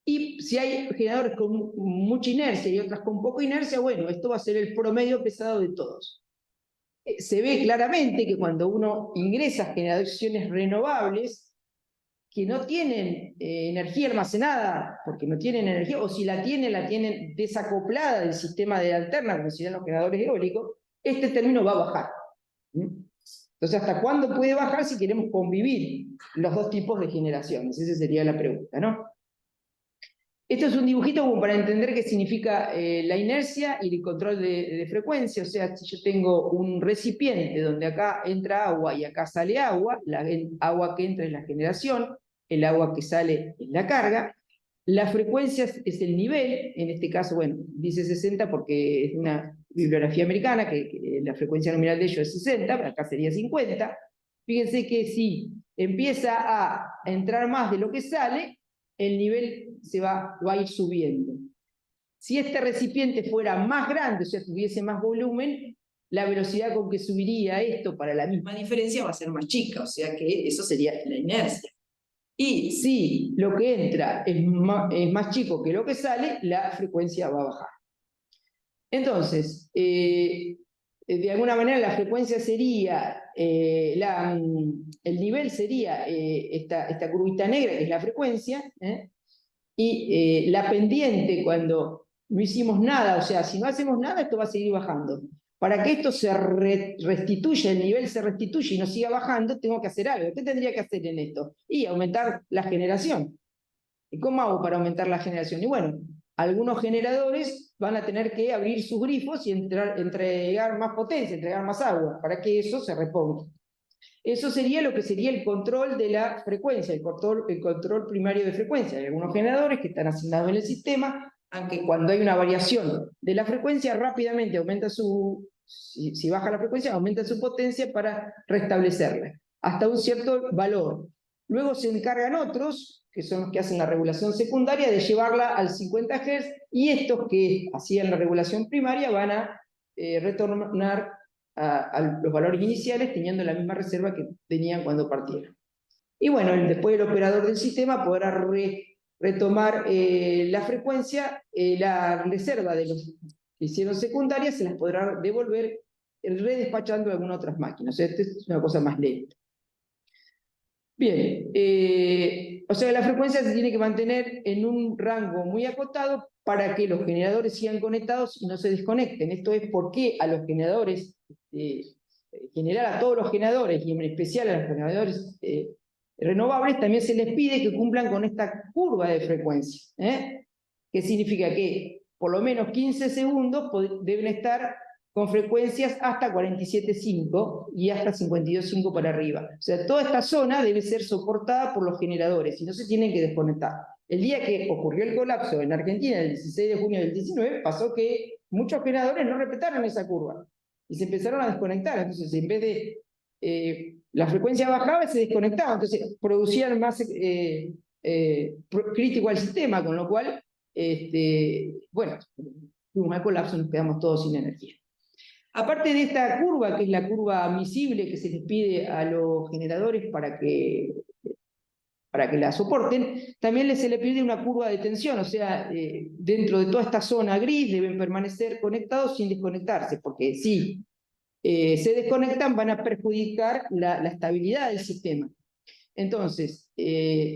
Y si hay generadores con mucha inercia y otras con poca inercia, bueno, esto va a ser el promedio pesado de todos. Se ve claramente que cuando uno ingresa generaciones renovables, que no tienen energía almacenada, porque no tienen energía, o si la tienen desacoplada del sistema de alterna, como serían los generadores eólicos, este término va a bajar. Entonces, ¿hasta cuándo puede bajar si queremos convivir los dos tipos de generaciones? Esa sería la pregunta, ¿no? Esto es un dibujito como para entender qué significa la inercia y el control de frecuencia. O sea, si yo tengo un recipiente donde acá entra agua y acá sale agua, agua que entra es la generación, el agua que sale es la carga, la frecuencia es el nivel, en este caso, bueno, dice 60 porque es una bibliografía americana, que la frecuencia nominal de ellos es 60, pero acá sería 50. Fíjense que si empieza a entrar más de lo que sale, el nivel va a ir subiendo. Si este recipiente fuera más grande, o sea, tuviese más volumen, la velocidad con que subiría esto para la misma diferencia va a ser más chica, o sea que eso sería la inercia. Y si lo que entra es más chico que lo que sale, la frecuencia va a bajar. Entonces, de alguna manera la frecuencia sería, el nivel sería esta curvita negra, que es la frecuencia, y la pendiente cuando no hicimos nada, o sea, si no hacemos nada, esto va a seguir bajando. Para que esto se restituya, el nivel se restituya y no siga bajando, tengo que hacer algo. ¿Qué tendría que hacer en esto? Y aumentar la generación. ¿Y cómo hago para aumentar la generación? Y bueno, algunos generadores van a tener que abrir sus grifos y entregar más potencia, entregar más agua, para que eso se reponga. Eso sería lo que sería el control de la frecuencia, el control primario de frecuencia. Hay algunos generadores que están asignados en el sistema, aunque cuando hay una variación de la frecuencia, rápidamente aumenta si baja la frecuencia, aumenta su potencia para restablecerla, hasta un cierto valor. Luego se encargan otros, que son los que hacen la regulación secundaria, de llevarla al 50 Hz, y estos que hacían la regulación primaria van a retornar a los valores iniciales teniendo la misma reserva que tenían cuando partieron. Y bueno, después el operador del sistema podrá retomar la frecuencia, la reserva de los que hicieron secundarias se las podrá devolver redespachando a algunas otras máquinas. O sea, esta es una cosa más lenta. Bien, o sea, la frecuencia se tiene que mantener en un rango muy acotado para que los generadores sigan conectados y no se desconecten. Esto es porque a los generadores, en general a todos los generadores, y en especial a los generadores renovables, también se les pide que cumplan con esta curva de frecuencia. ¿Qué significa? Que por lo menos 15 segundos deben estar con frecuencias hasta 47.5 y hasta 52.5 para arriba. O sea, toda esta zona debe ser soportada por los generadores y no se tienen que desconectar. El día que ocurrió el colapso en Argentina, el 16 de junio del 19, pasó que muchos generadores no respetaron esa curva y se empezaron a desconectar. Entonces, en vez de la frecuencia bajaba, se desconectaba. Entonces, producían más crítico al sistema, con lo cual, bueno, tuvimos el colapso y nos quedamos todos sin energía. Aparte de esta curva, que es la curva admisible que se les pide a los generadores para que la soporten, también se les pide una curva de tensión, o sea, dentro de toda esta zona gris deben permanecer conectados sin desconectarse, porque si se desconectan van a perjudicar la estabilidad del sistema. Entonces,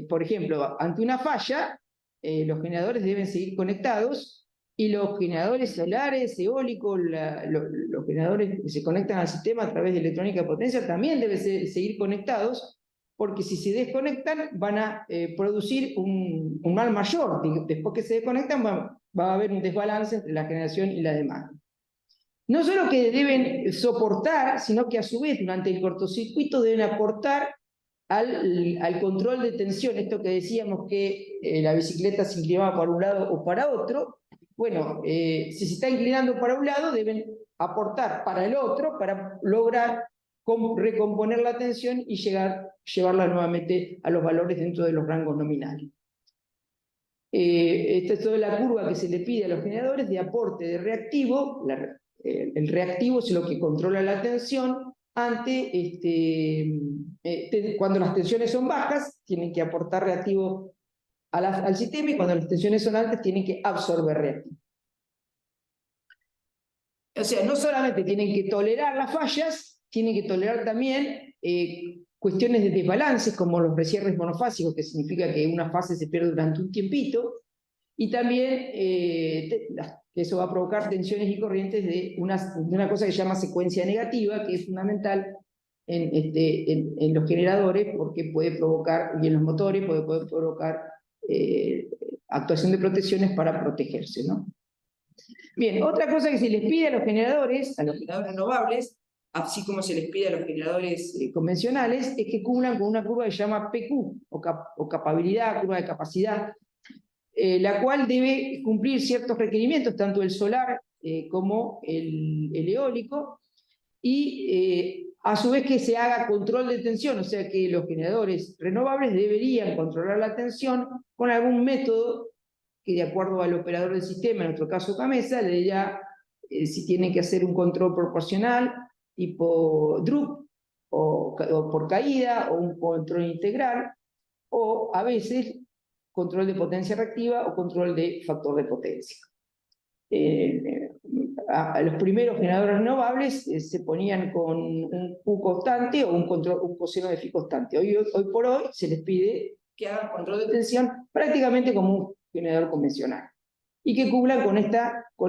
por ejemplo, ante una falla, los generadores deben seguir conectados, y los generadores solares, eólicos, los generadores que se conectan al sistema a través de electrónica de potencia también deben seguir conectados, porque si se desconectan van a producir un mal mayor. Después que se desconectan va a haber un desbalance entre la generación y la demanda. No solo que deben soportar, sino que a su vez durante el cortocircuito deben aportar al control de tensión, esto que decíamos que la bicicleta se inclinaba para un lado o para otro. Bueno, si se está inclinando para un lado, deben aportar para el otro para lograr recomponer la tensión y llevarla nuevamente a los valores dentro de los rangos nominales. Esta es toda la curva que se le pide a los generadores de aporte de reactivo. El reactivo es lo que controla la tensión. Cuando las tensiones son bajas, tienen que aportar reactivo al sistema, y cuando las tensiones son altas, tienen que absorber reactivo. O sea, no solamente tienen que tolerar las fallas, tienen que tolerar también cuestiones de desbalances, como los recierres monofásicos, que significa que una fase se pierde durante un tiempito, y también que eso va a provocar tensiones y corrientes de una cosa que se llama secuencia negativa, que es fundamental en los generadores, porque puede provocar, y en los motores, puede provocar actuación de protecciones para protegerse, ¿no? Bien, otra cosa que se les pide a los generadores renovables, así como se les pide a los generadores convencionales, es que cumplan con una curva que se llama PQ, o capabilidad, curva de capacidad, la cual debe cumplir ciertos requerimientos, tanto el solar como el eólico, y a su vez que se haga control de tensión, o sea que los generadores renovables deberían controlar la tensión con algún método que, de acuerdo al operador del sistema, en nuestro caso CAMESA, le diga si tienen que hacer un control proporcional tipo DRUP, o por caída, o un control integral, o a veces control de potencia reactiva o control de factor de potencia. A los primeros generadores renovables se ponían con un Q constante o un coseno de Phi constante. Hoy por hoy se les pide que hagan control de tensión prácticamente como un generador convencional, y que cumplan con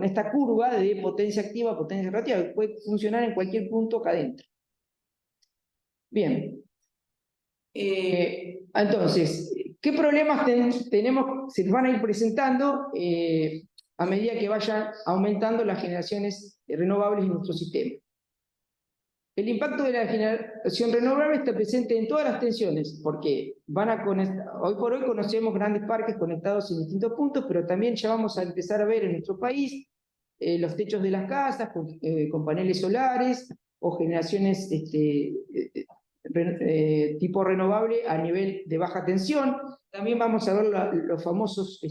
esta curva de potencia activa, potencia reactiva, que puede funcionar en cualquier punto acá adentro. Bien. Entonces, ¿qué problemas tenemos? Se nos van a ir presentando a medida que vayan aumentando las generaciones renovables en nuestro sistema. El impacto de la generación renovable está presente en todas las tensiones, porque van a conectar, hoy por hoy conocemos grandes parques conectados en distintos puntos, pero también ya vamos a empezar a ver en nuestro país los techos de las casas con paneles solares o generaciones tipo renovable a nivel de baja tensión. También vamos a ver los famosos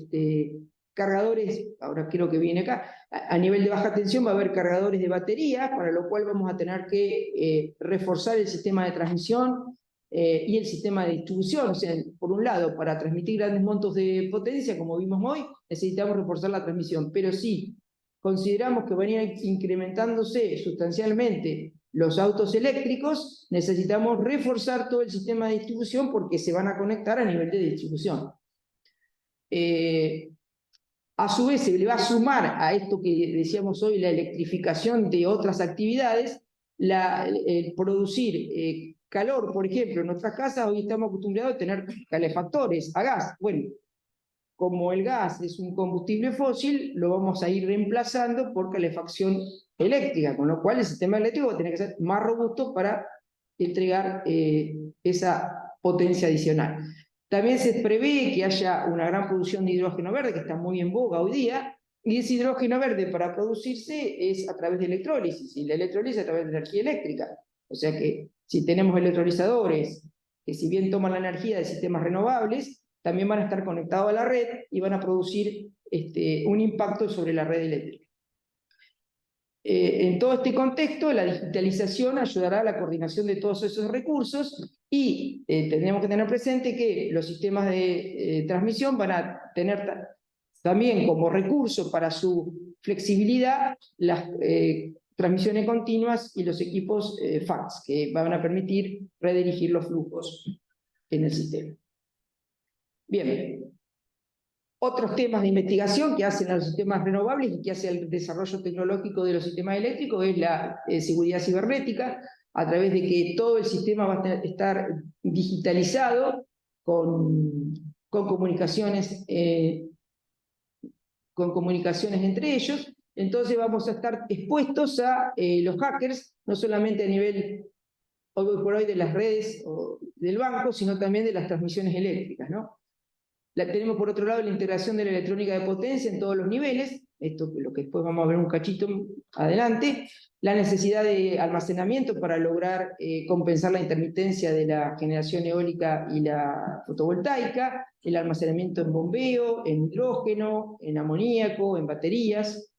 cargadores, ahora creo que viene acá, a nivel de baja tensión va a haber cargadores de batería, para lo cual vamos a tener que reforzar el sistema de transmisión y el sistema de distribución. O sea, por un lado, para transmitir grandes montos de potencia, como vimos hoy, necesitamos reforzar la transmisión, pero sí consideramos que van a ir incrementándose sustancialmente los autos eléctricos, necesitamos reforzar todo el sistema de distribución porque se van a conectar a nivel de distribución. A su vez, se le va a sumar a esto que decíamos hoy, la electrificación de otras actividades, el producir calor, por ejemplo, en nuestras casas hoy estamos acostumbrados a tener calefactores a gas. Bueno, como el gas es un combustible fósil, lo vamos a ir reemplazando por calefacción eléctrica, con lo cual el sistema eléctrico va a tener que ser más robusto para entregar esa potencia adicional. También se prevé que haya una gran producción de hidrógeno verde, que está muy en boga hoy día, y ese hidrógeno verde para producirse es a través de electrólisis, y la electrólisis a través de energía eléctrica. O sea que si tenemos electrolizadores que si bien toman la energía de sistemas renovables, también van a estar conectados a la red y van a producir un impacto sobre la red eléctrica. En todo este contexto, la digitalización ayudará a la coordinación de todos esos recursos y tenemos que tener presente que los sistemas de transmisión van a tener también como recurso para su flexibilidad las transmisiones continuas y los equipos FACS, que van a permitir redirigir los flujos en el sistema. Bien. Otros temas de investigación que hacen a los sistemas renovables y que hace el desarrollo tecnológico de los sistemas eléctricos es la seguridad cibernética, a través de que todo el sistema va a estar digitalizado con comunicaciones entre ellos. Entonces vamos a estar expuestos a los hackers, no solamente a nivel hoy por hoy de las redes o del banco, sino también de las transmisiones eléctricas, ¿no? Tenemos por otro lado la integración de la electrónica de potencia en todos los niveles, esto lo que después vamos a ver un cachito adelante, la necesidad de almacenamiento para lograr compensar la intermitencia de la generación eólica y la fotovoltaica, el almacenamiento en bombeo, en hidrógeno, en amoníaco, en baterías,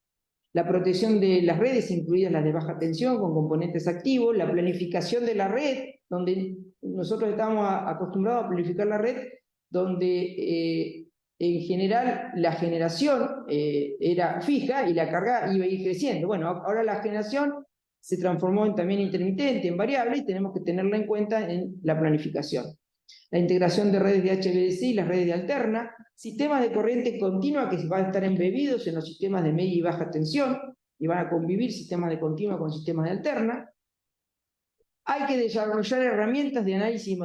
la protección de las redes, incluidas las de baja tensión, con componentes activos, la planificación de la red, donde nosotros estamos acostumbrados a planificar la red, donde en general la generación era fija y la carga iba a ir creciendo. Bueno, ahora la generación se transformó también intermitente, en variable, y tenemos que tenerla en cuenta en la planificación. La integración de redes de HVDC y las redes de alterna, sistemas de corriente continua que van a estar embebidos en los sistemas de media y baja tensión, y van a convivir sistemas de continua con sistemas de alterna. Hay que desarrollar herramientas de análisis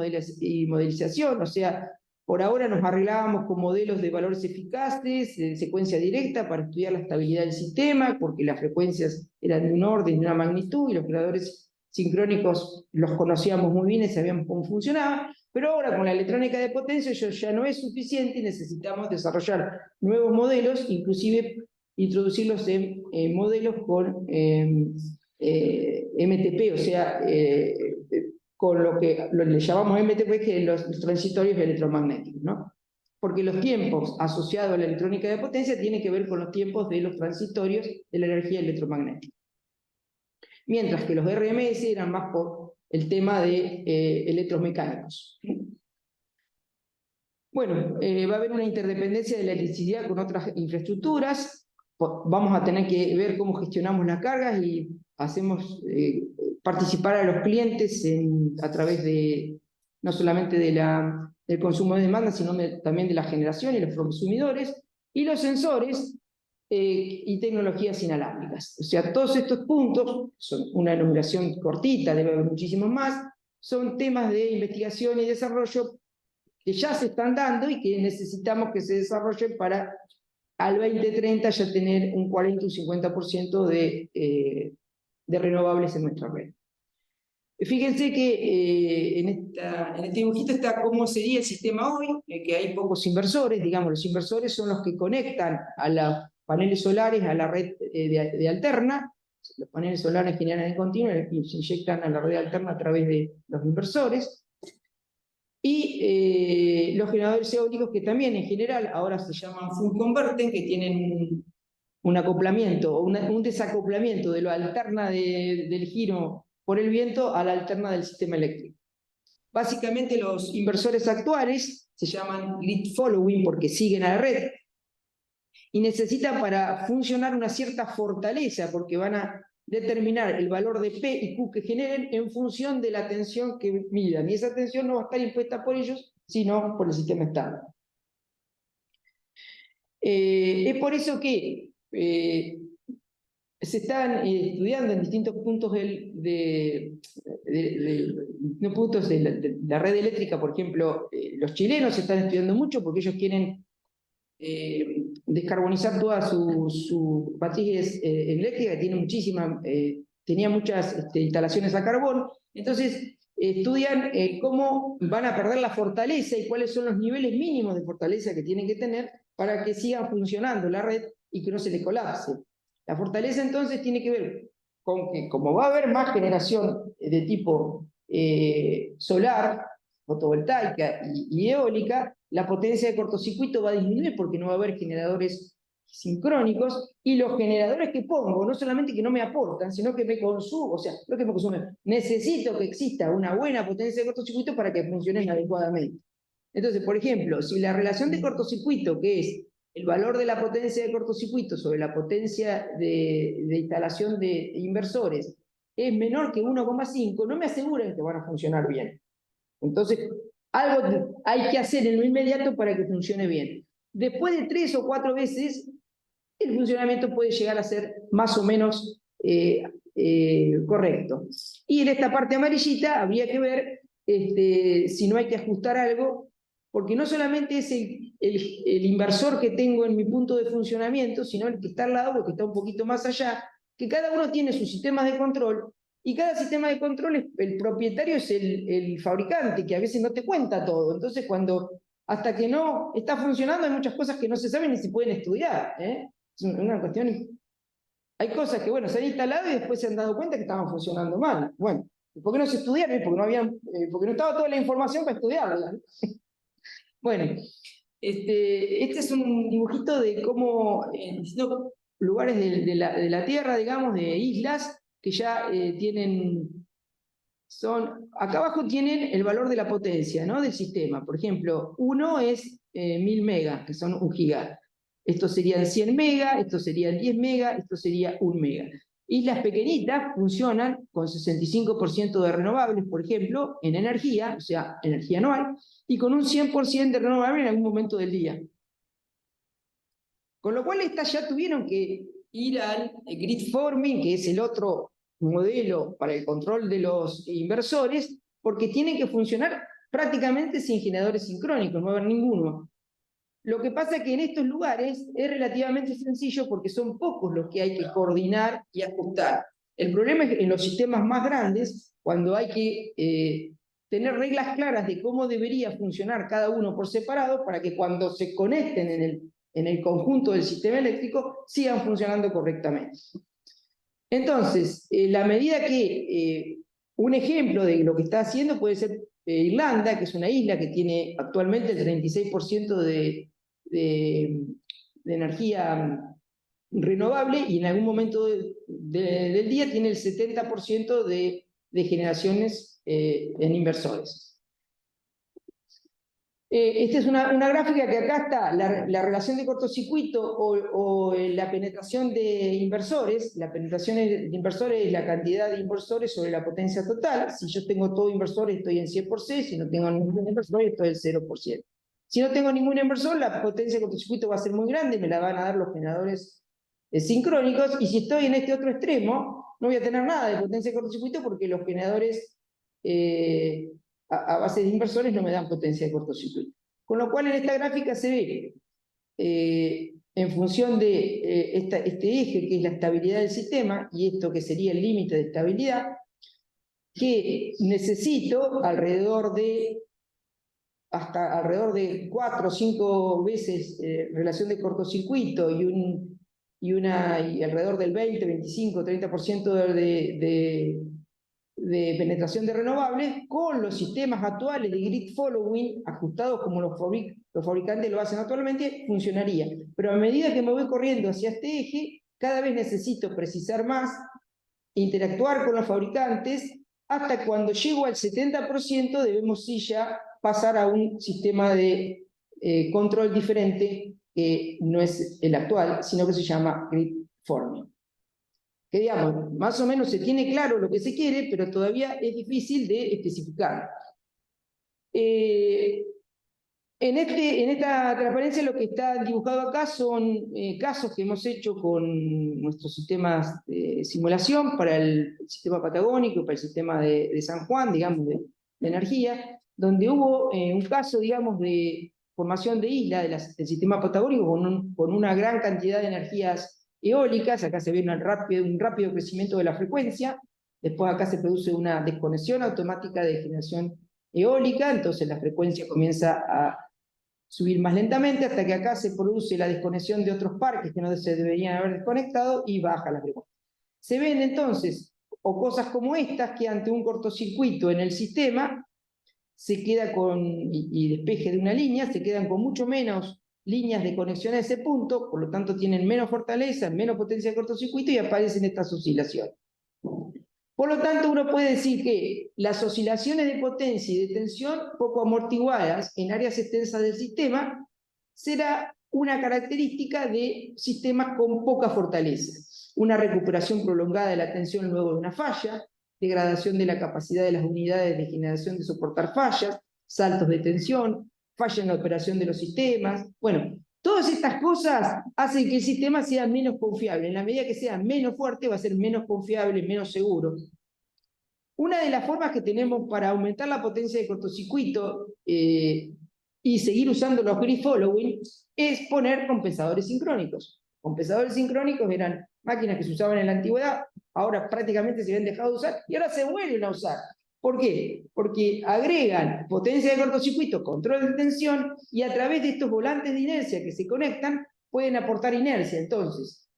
y modelización, o sea, por ahora nos arreglábamos con modelos de valores eficaces, de secuencia directa, para estudiar la estabilidad del sistema, porque las frecuencias eran de un orden, de una magnitud, y los creadores sincrónicos los conocíamos muy bien y sabíamos cómo funcionaba, pero ahora con la electrónica de potencia eso ya no es suficiente y necesitamos desarrollar nuevos modelos, inclusive introducirlos en modelos con MTP, o sea, con lo que le llamamos MTP, que es los transitorios electromagnéticos, ¿no? Porque los tiempos asociados a la electrónica de potencia tienen que ver con los tiempos de los transitorios de la energía electromagnética. Mientras que los RMS eran más por el tema de electromecánicos. Bueno, va a haber una interdependencia de la electricidad con otras infraestructuras. Vamos a tener que ver cómo gestionamos las cargas y hacemos participar a los clientes a través de, no solamente del consumo de demanda, sino también de la generación y los consumidores, y los sensores y tecnologías inalámbricas. O sea, todos estos puntos, son una enumeración cortita, debe haber muchísimos más, son temas de investigación y desarrollo que ya se están dando y que necesitamos que se desarrollen para al 2030 ya tener un 40 o un 50% de renovables en nuestra red. Fíjense que en este dibujito está cómo sería el sistema hoy, que hay pocos inversores, digamos, los inversores son los que conectan a los paneles solares a la red de alterna. Los paneles solares generan en continuo y se inyectan a la red alterna a través de los inversores. Y los generadores eólicos, que también en general ahora se llaman full converten, que tienen un acoplamiento o un desacoplamiento de lo alterna del giro por el viento a la alterna del sistema eléctrico. Básicamente los inversores actuales se llaman grid following porque siguen a la red y necesitan para funcionar una cierta fortaleza porque van a determinar el valor de P y Q que generen en función de la tensión que midan. Y esa tensión no va a estar impuesta por ellos, sino por el sistema estándar. Es por eso que se están estudiando en distintos puntos de la red eléctrica, por ejemplo, los chilenos se están estudiando mucho porque ellos quieren descarbonizar todas sus matrices eléctricas, que tenía muchas instalaciones a carbón, entonces estudian cómo van a perder la fortaleza y cuáles son los niveles mínimos de fortaleza que tienen que tener para que siga funcionando la red y que no se le colapse. La fortaleza entonces tiene que ver con que como va a haber más generación de tipo solar, fotovoltaica y eólica, la potencia de cortocircuito va a disminuir porque no va a haber generadores sincrónicos y los generadores que pongo, no solamente que no me aportan, sino que me consumen, o sea, no que me consumen, necesito que exista una buena potencia de cortocircuito para que funcionen adecuadamente. Entonces, por ejemplo, si la relación de cortocircuito, que es el valor de la potencia de cortocircuito sobre la potencia de instalación de inversores, es menor que 1,5, no me aseguran que van a funcionar bien. Entonces, algo hay que hacer en lo inmediato para que funcione bien. Después de 3 o 4 veces, el funcionamiento puede llegar a ser más o menos correcto. Y en esta parte amarillita habría que ver si no hay que ajustar algo, porque no solamente es el inversor que tengo en mi punto de funcionamiento, sino el que está al lado, el que está un poquito más allá, que cada uno tiene sus sistemas de control, y cada sistema de control, el propietario es el fabricante, que a veces no te cuenta todo. Entonces, hasta que no está funcionando, hay muchas cosas que no se saben ni se pueden estudiar. Es una cuestión. Hay cosas que, bueno, se han instalado y después se han dado cuenta que estaban funcionando mal. Bueno, ¿por qué no se estudiaron? Porque no estaba toda la información para estudiarla. Bueno, este es un dibujito de cómo en distintos lugares de la Tierra, digamos, de islas, que ya acá abajo tienen el valor de la potencia, ¿no? Del sistema. Por ejemplo, 1 es 1000 megas, que son 1 giga. Estos serían 100 megas, estos serían 10 megas, esto sería 1 mega. Islas pequeñitas funcionan con 65% de renovables, por ejemplo, en energía, o sea, energía anual, y con un 100% de renovable en algún momento del día. Con lo cual estas ya tuvieron que ir al grid forming, que es el otro modelo para el control de los inversores, porque tienen que funcionar prácticamente sin generadores sincrónicos, no va a haber ninguno. Lo que pasa es que en estos lugares es relativamente sencillo porque son pocos los que hay que coordinar y ajustar. El problema es que en los sistemas más grandes, cuando hay que tener reglas claras de cómo debería funcionar cada uno por separado para que cuando se conecten en el conjunto del sistema eléctrico sigan funcionando correctamente. Entonces, la medida que un ejemplo de lo que está haciendo puede ser Irlanda, que es una isla que tiene actualmente el 36% de energía renovable y en algún momento del día tiene el 70% de generaciones en inversores. Esta es una gráfica que acá está la relación de cortocircuito o la penetración de inversores. La penetración de inversores es la cantidad de inversores sobre la potencia total. Si yo tengo todo inversores estoy en 100%, si no tengo ningún inversor estoy en 0%. Si no tengo ningún inversor, la potencia de cortocircuito va a ser muy grande, me la van a dar los generadores sincrónicos, y si estoy en este otro extremo, no voy a tener nada de potencia de cortocircuito porque los generadores a base de inversores no me dan potencia de cortocircuito. Con lo cual en esta gráfica se ve, en función de este eje que es la estabilidad del sistema, y esto que sería el límite de estabilidad, que necesito hasta alrededor de 4 o 5 veces relación de cortocircuito y alrededor del 20, 25, 30% de penetración de renovables, con los sistemas actuales de grid following, ajustados como los fabricantes lo hacen actualmente, funcionaría. Pero a medida que me voy corriendo hacia este eje, cada vez necesito precisar más, interactuar con los fabricantes, hasta cuando llego al 70% debemos sí ya pasar a un sistema de control diferente, que no es el actual, sino que se llama grid forming. Que digamos, más o menos se tiene claro lo que se quiere, pero todavía es difícil de especificar. En esta transparencia lo que está dibujado acá son casos que hemos hecho con nuestros sistemas de simulación para el sistema patagónico, para el sistema de San Juan, digamos, de energía, donde hubo un caso, digamos, de formación de isla del sistema patagónico con una gran cantidad de energías eólicas. Acá se ve un rápido crecimiento de la frecuencia, después acá se produce una desconexión automática de generación eólica, entonces la frecuencia comienza a subir más lentamente hasta que acá se produce la desconexión de otros parques que no se deberían haber desconectado y baja la frecuencia. Se ven entonces, o cosas como estas, que ante un cortocircuito en el sistema se queda y despeje de una línea, se quedan con mucho menos líneas de conexión a ese punto, por lo tanto tienen menos fortaleza, menos potencia de cortocircuito y aparecen estas oscilaciones. Por lo tanto, uno puede decir que las oscilaciones de potencia y de tensión poco amortiguadas en áreas extensas del sistema será una característica de sistemas con poca fortaleza. Una recuperación prolongada de la tensión luego de una falla, degradación de la capacidad de las unidades de generación de soportar fallas, saltos de tensión, falla en la operación de los sistemas. Bueno, todas estas cosas hacen que el sistema sea menos confiable. En la medida que sea menos fuerte, va a ser menos confiable, menos seguro. Una de las formas que tenemos para aumentar la potencia de cortocircuito y seguir usando los grid following es poner compensadores sincrónicos. Compensadores sincrónicos eran máquinas que se usaban en la antigüedad, ahora prácticamente se habían dejado de usar y ahora se vuelven a usar. ¿Por qué? Porque agregan potencia de cortocircuito, control de tensión, y a través de estos volantes de inercia que se conectan, pueden aportar inercia. Entonces,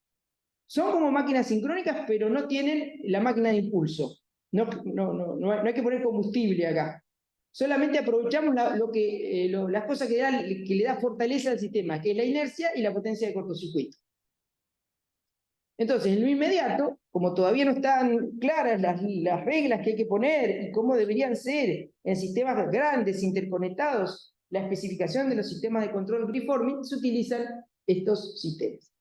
son como máquinas sincrónicas, pero no tienen la máquina de impulso. No hay que poner combustible acá. Solamente aprovechamos las cosas que le da fortaleza al sistema, que es la inercia y la potencia de cortocircuito. Entonces, en lo inmediato, como todavía no están claras las reglas que hay que poner y cómo deberían ser en sistemas grandes, interconectados, la especificación de los sistemas de control grid-forming, se utilizan estos sistemas.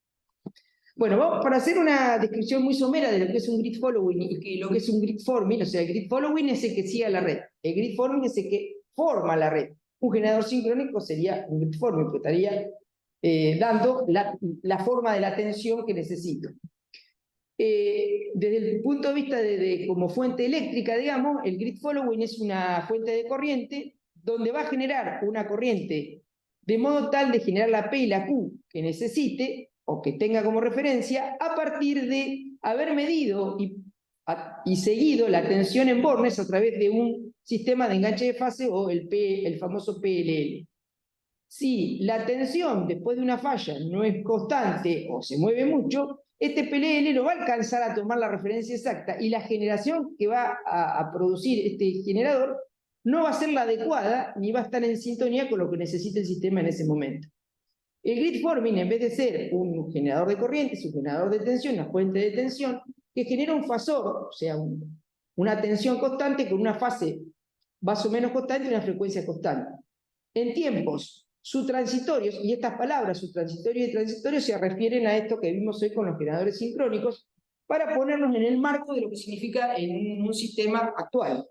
Bueno, vamos para hacer una descripción muy somera de lo que es un grid following y lo que es un grid forming. O sea, el grid following es el que sigue a la red. El grid forming es el que forma la red. Un generador sincrónico sería un grid forming, que estaría dando la forma de la tensión que necesito. Desde el punto de vista como fuente eléctrica, digamos, el grid following es una fuente de corriente donde va a generar una corriente de modo tal de generar la P y la Q que necesite o que tenga como referencia a partir de haber medido y seguido la tensión en bornes a través de un sistema de enganche de fase o el famoso PLL. Si la tensión después de una falla no es constante o se mueve mucho, este PLL no va a alcanzar a tomar la referencia exacta y la generación que va a producir este generador no va a ser la adecuada ni va a estar en sintonía con lo que necesita el sistema en ese momento. El grid forming, en vez de ser un generador de corriente, es un generador de tensión, una fuente de tensión, que genera un fasor, o sea, una tensión constante con una fase más o menos constante y una frecuencia constante. En tiempos subtransitorios, y estas palabras, subtransitorio y transitorio, se refieren a esto que vimos hoy con los generadores sincrónicos, para ponernos en el marco de lo que significa en un sistema actual.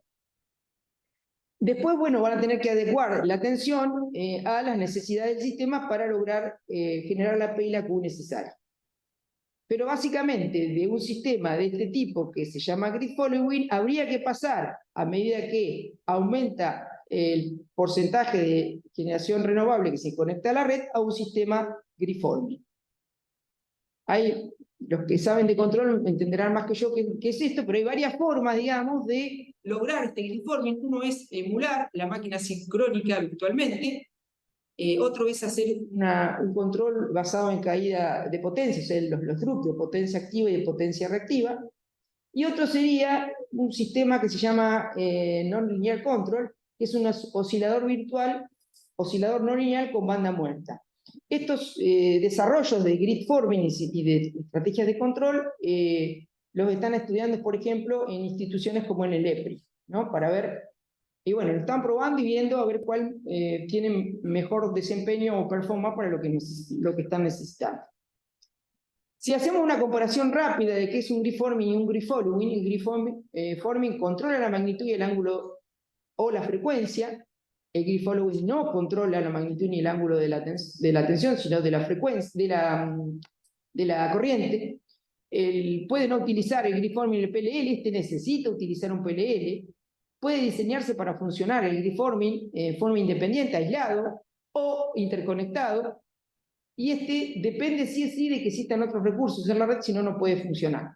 Después, bueno, van a tener que adecuar la tensión a las necesidades del sistema para lograr generar la P y la Q necesaria. Pero básicamente, de un sistema de este tipo que se llama grid following, habría que pasar, a medida que aumenta el porcentaje de generación renovable que se conecta a la red, a un sistema grid forming. Los que saben de control entenderán más que yo qué es esto, pero hay varias formas, digamos, de lograr este gridforming, uno es emular la máquina sincrónica virtualmente, otro es hacer un control basado en caída de potencia, o sea, los drupes de potencia activa y de potencia reactiva, y otro sería un sistema que se llama non-linear control, que es un oscilador virtual, oscilador no lineal con banda muerta. Estos desarrollos de grid forming y de estrategias de control los están estudiando, por ejemplo, en instituciones como en el EPRI, ¿no? Para ver, y bueno, lo están probando y viendo a ver cuál tiene mejor desempeño o performance para lo que están necesitando. Si hacemos una comparación rápida de qué es un grid forming y un grid following, el grid forming controla la magnitud y el ángulo o la frecuencia. El grid following no controla la magnitud ni el ángulo de la tensión, sino de la frecuencia, de la corriente. Puede no utilizar el grid forming y el PLL, necesita utilizar un PLL. Puede diseñarse para funcionar el grid forming, forma independiente, aislado o interconectado. Y depende sí o sí de que existan otros recursos en la red, si no, no puede funcionar.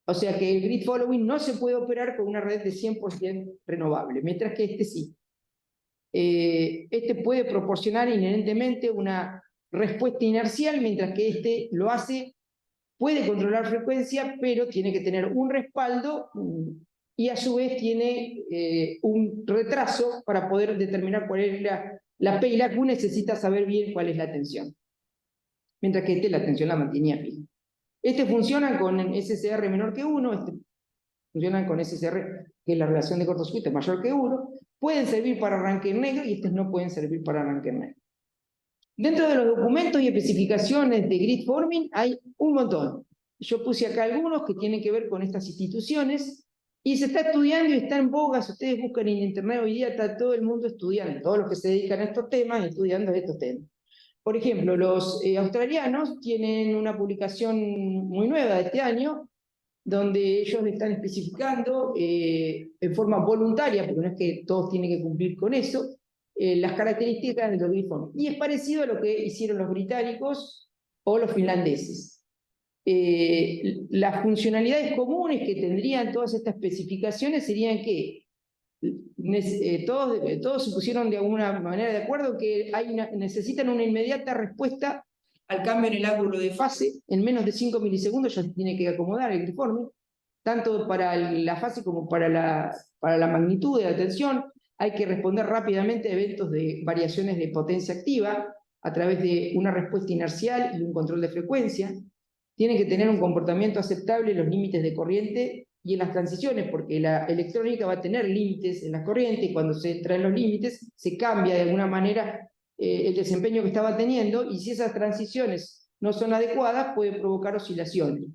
O sea que el grid following no se puede operar con una red de 100% renovable, mientras que sí. Puede proporcionar inherentemente una respuesta inercial, mientras que lo hace, puede controlar frecuencia, pero tiene que tener un respaldo y a su vez tiene un retraso para poder determinar cuál es la P y la Q, necesita saber bien cuál es la tensión. Mientras que la tensión la mantenía fija. Funcionan con SCR menor que 1, funcionan con SCR, que es la relación de cortocircuito mayor que 1, pueden servir para arranque en negro y no pueden servir para arranque en negro. Dentro de los documentos y especificaciones de grid forming hay un montón. Yo puse acá algunos que tienen que ver con estas instituciones y se está estudiando y está en boga. Si ustedes buscan en internet hoy día, está todo el mundo estudiando, todos los que se dedican a estos temas, estudiando estos temas. Por ejemplo, los australianos tienen una publicación muy nueva de este año, donde ellos están especificando en forma voluntaria, porque no es que todos tienen que cumplir con eso, las características de los grid forming. Y es parecido a lo que hicieron los británicos o los finlandeses. Las funcionalidades comunes que tendrían todas estas especificaciones serían que todos se pusieron de alguna manera de acuerdo que necesitan una inmediata respuesta al cambio en el ángulo de fase. En menos de 5 milisegundos ya se tiene que acomodar el grid forming, tanto para la fase como para la magnitud de la tensión. Hay que responder rápidamente a eventos de variaciones de potencia activa a través de una respuesta inercial y un control de frecuencia. Tiene que tener un comportamiento aceptable en los límites de corriente y en las transiciones, porque la electrónica va a tener límites en las corrientes, y cuando se traen los límites, se cambia de alguna manera el desempeño que estaba teniendo, y si esas transiciones no son adecuadas, puede provocar oscilaciones.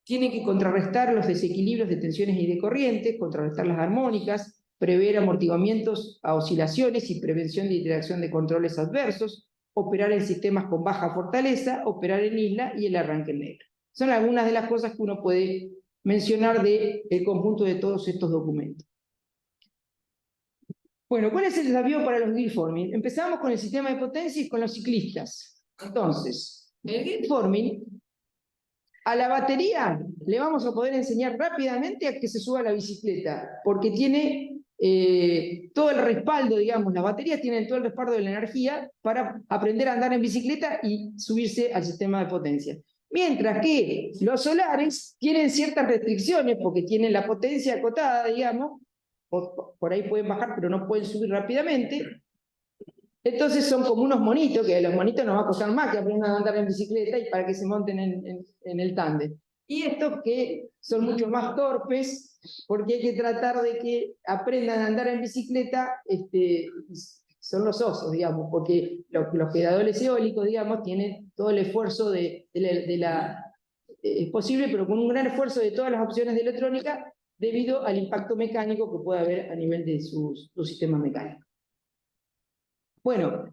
Tiene que contrarrestar los desequilibrios de tensiones y de corriente, contrarrestar las armónicas, prever amortiguamientos a oscilaciones y prevención de interacción de controles adversos, operar en sistemas con baja fortaleza, operar en isla y el arranque en negro. Son algunas de las cosas que uno puede mencionar del conjunto de todos estos documentos. Bueno, ¿cuál es el desafío para los grid forming? Empezamos con el sistema de potencia y con los ciclistas. Entonces, el grid forming, a la batería le vamos a poder enseñar rápidamente a que se suba a la bicicleta, porque tiene todo el respaldo, digamos, las baterías tienen todo el respaldo de la energía para aprender a andar en bicicleta y subirse al sistema de potencia. Mientras que los solares tienen ciertas restricciones porque tienen la potencia acotada, digamos, por ahí pueden bajar pero no pueden subir rápidamente. Entonces son como unos monitos, que a los monitos nos va a costar más que aprendan a andar en bicicleta y para que se monten en el tándem. Y estos que son mucho más torpes, porque hay que tratar de que aprendan a andar en bicicleta, son los osos, digamos, porque los generadores eólicos, digamos, tienen todo el esfuerzo es posible, pero con un gran esfuerzo de todas las opciones de electrónica, debido al impacto mecánico que puede haber a nivel de sus sistemas mecánicos. Bueno,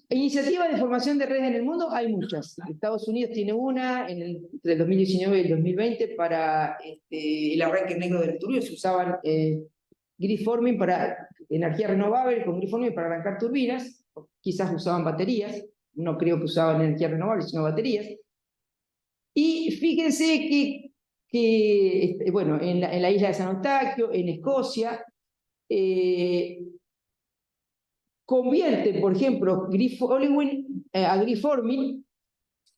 iniciativas de formación de redes en el mundo hay muchas. Estados Unidos tiene una entre el 2019 y el 2020 para el arranque negro del turbio. Se usaban grid forming para energía renovable, con grid forming para arrancar turbinas. Quizás usaban baterías, no creo que usaban energía renovable, sino baterías. Y fíjense que que, bueno, en la isla de San Eustaquio, en Escocia, convierte, por ejemplo, glifolewin a gliformin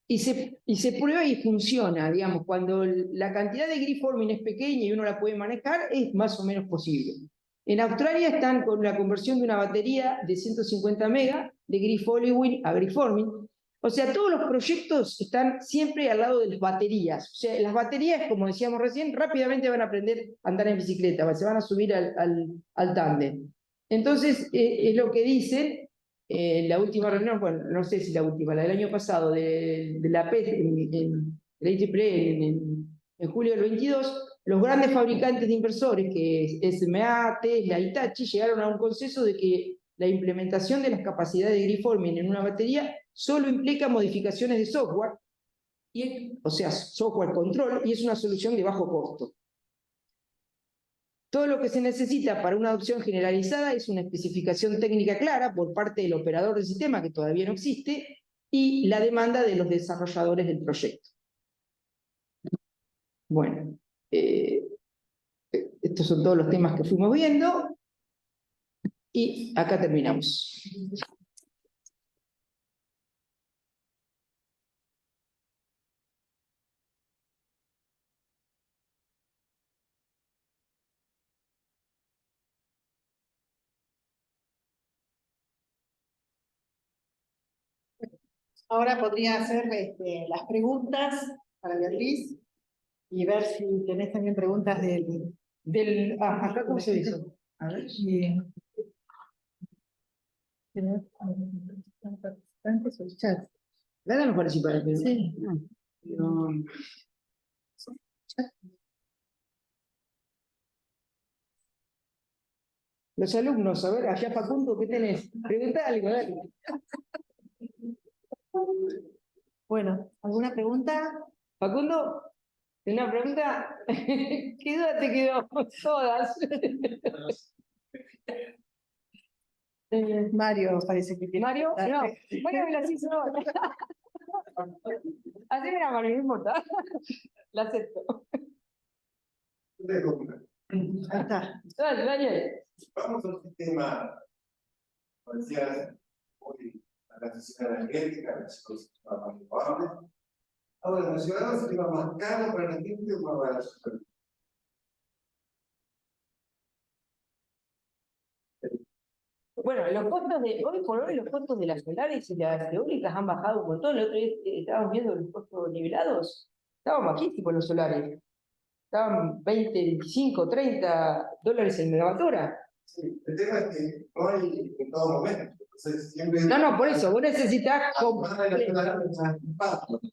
y se prueba y funciona, digamos, cuando la cantidad de gliformin es pequeña y uno la puede manejar, es más o menos posible. En Australia están con la conversión de una batería de 150 megas de glifolewin a gliformin. O sea, todos los proyectos están siempre al lado de las baterías. O sea, las baterías, como decíamos recién, rápidamente van a aprender a andar en bicicleta, se van a subir al tándem. Entonces, es lo que dicen, la última reunión, bueno, no sé si la última, la del año pasado, de la PET, la IEEE, en julio del 22, los grandes fabricantes de inversores, que es SMA, Tesla, Hitachi, llegaron a un consenso de que la implementación de las capacidades de gliformin en una batería solo implica modificaciones de software, o sea, software control, y es una solución de bajo costo. Todo lo que se necesita para una adopción generalizada es una especificación técnica clara por parte del operador del sistema, que todavía no existe, y la demanda de los desarrolladores del proyecto. Bueno, estos son todos los temas que fuimos viendo, y acá terminamos. Ahora podría hacer las preguntas para Beatriz y ver si tenés también preguntas Acá, ¿cómo se hizo? A ver. ¿Tenés participantes o el chat? Dale a participar. Sí. No. Los alumnos, a ver, allá Facundo, ¿qué tenés? Pregunta algo, dale. Bueno, ¿alguna pregunta? Facundo, ¿tenés una pregunta? ¿Qué duda te quedó? Todas. Mario parece que tiene. Mario, no. Mario me las hizo. Así era, Mario, no importa. La acepto. Ahí está. Dale, Daniel. Vamos a un sistema, como decías, hoy la transición energética, la transición más renovable. Ahora, la ciudad es un sistema más caro para la gente o más barato para la gente. Bueno, los costos hoy por hoy los costos de las solares y las eólicas han bajado un montón. El otro día estábamos viendo los costos nivelados. Estaban bajísimos los solares. Estaban 20, 25, 30 dólares el megawatt-hora. Sí, el tema es que no hay en todo momento. Entonces, siempre. No, por eso, vos necesitas. Por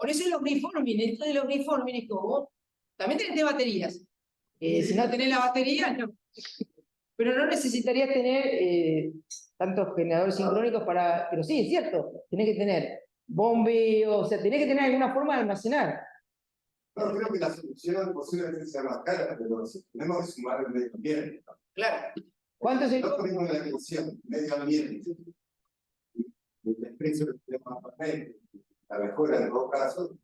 eso los griformin, esto de los griformin es como. También tenés baterías. Si no tenés la batería, no. Pero no necesitarías tener tantos generadores sincrónicos para. Pero sí, es cierto, tenés que tener bombeo, o sea, tenés que tener alguna forma de almacenar. No, creo que la solución posiblemente sea más cara, pero tenemos que sumar el medio ambiente. Claro. ¿Cuánto es el costo? No tenemos la ecuación, medio ambiente. El desprecio que tenemos actualmente, la mejora en todo caso,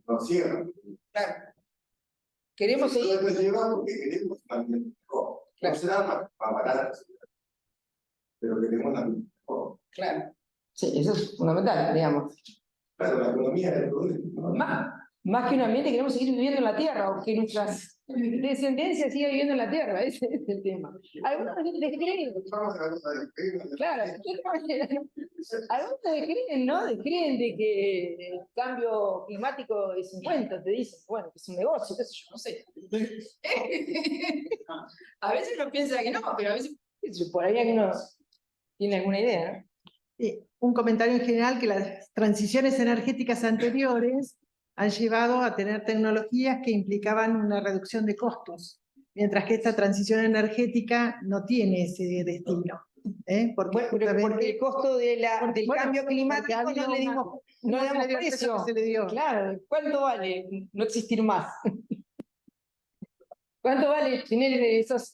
nos cierra. Claro. Queremos seguir. Nosotros llevamos porque queremos un ambiente mejor. Claro. No será más barato, pero queremos un ambiente mejor. Claro. Sí, eso es fundamental, digamos. Claro, la economía es el problema. Más que un ambiente, queremos seguir viviendo en la Tierra, o que nuestras descendencias sigan viviendo en la Tierra, ese es el tema. Algunos descreen. Vamos a la cosa de Claro, algunos descreen, ¿no? Descreen de que el cambio climático es un cuento, te dicen, bueno, que es un negocio, qué sé yo, no sé. A veces uno piensa que no, pero a veces por ahí alguno tiene alguna idea, ¿no? Un comentario en general que las transiciones energéticas anteriores han llevado a tener tecnologías que implicaban una reducción de costos, mientras que esta transición energética no tiene ese destino. Porque el costo del cambio climático no le damos precio. Se le dio. Claro, ¿cuánto vale no existir más? ¿Cuánto vale tener esos,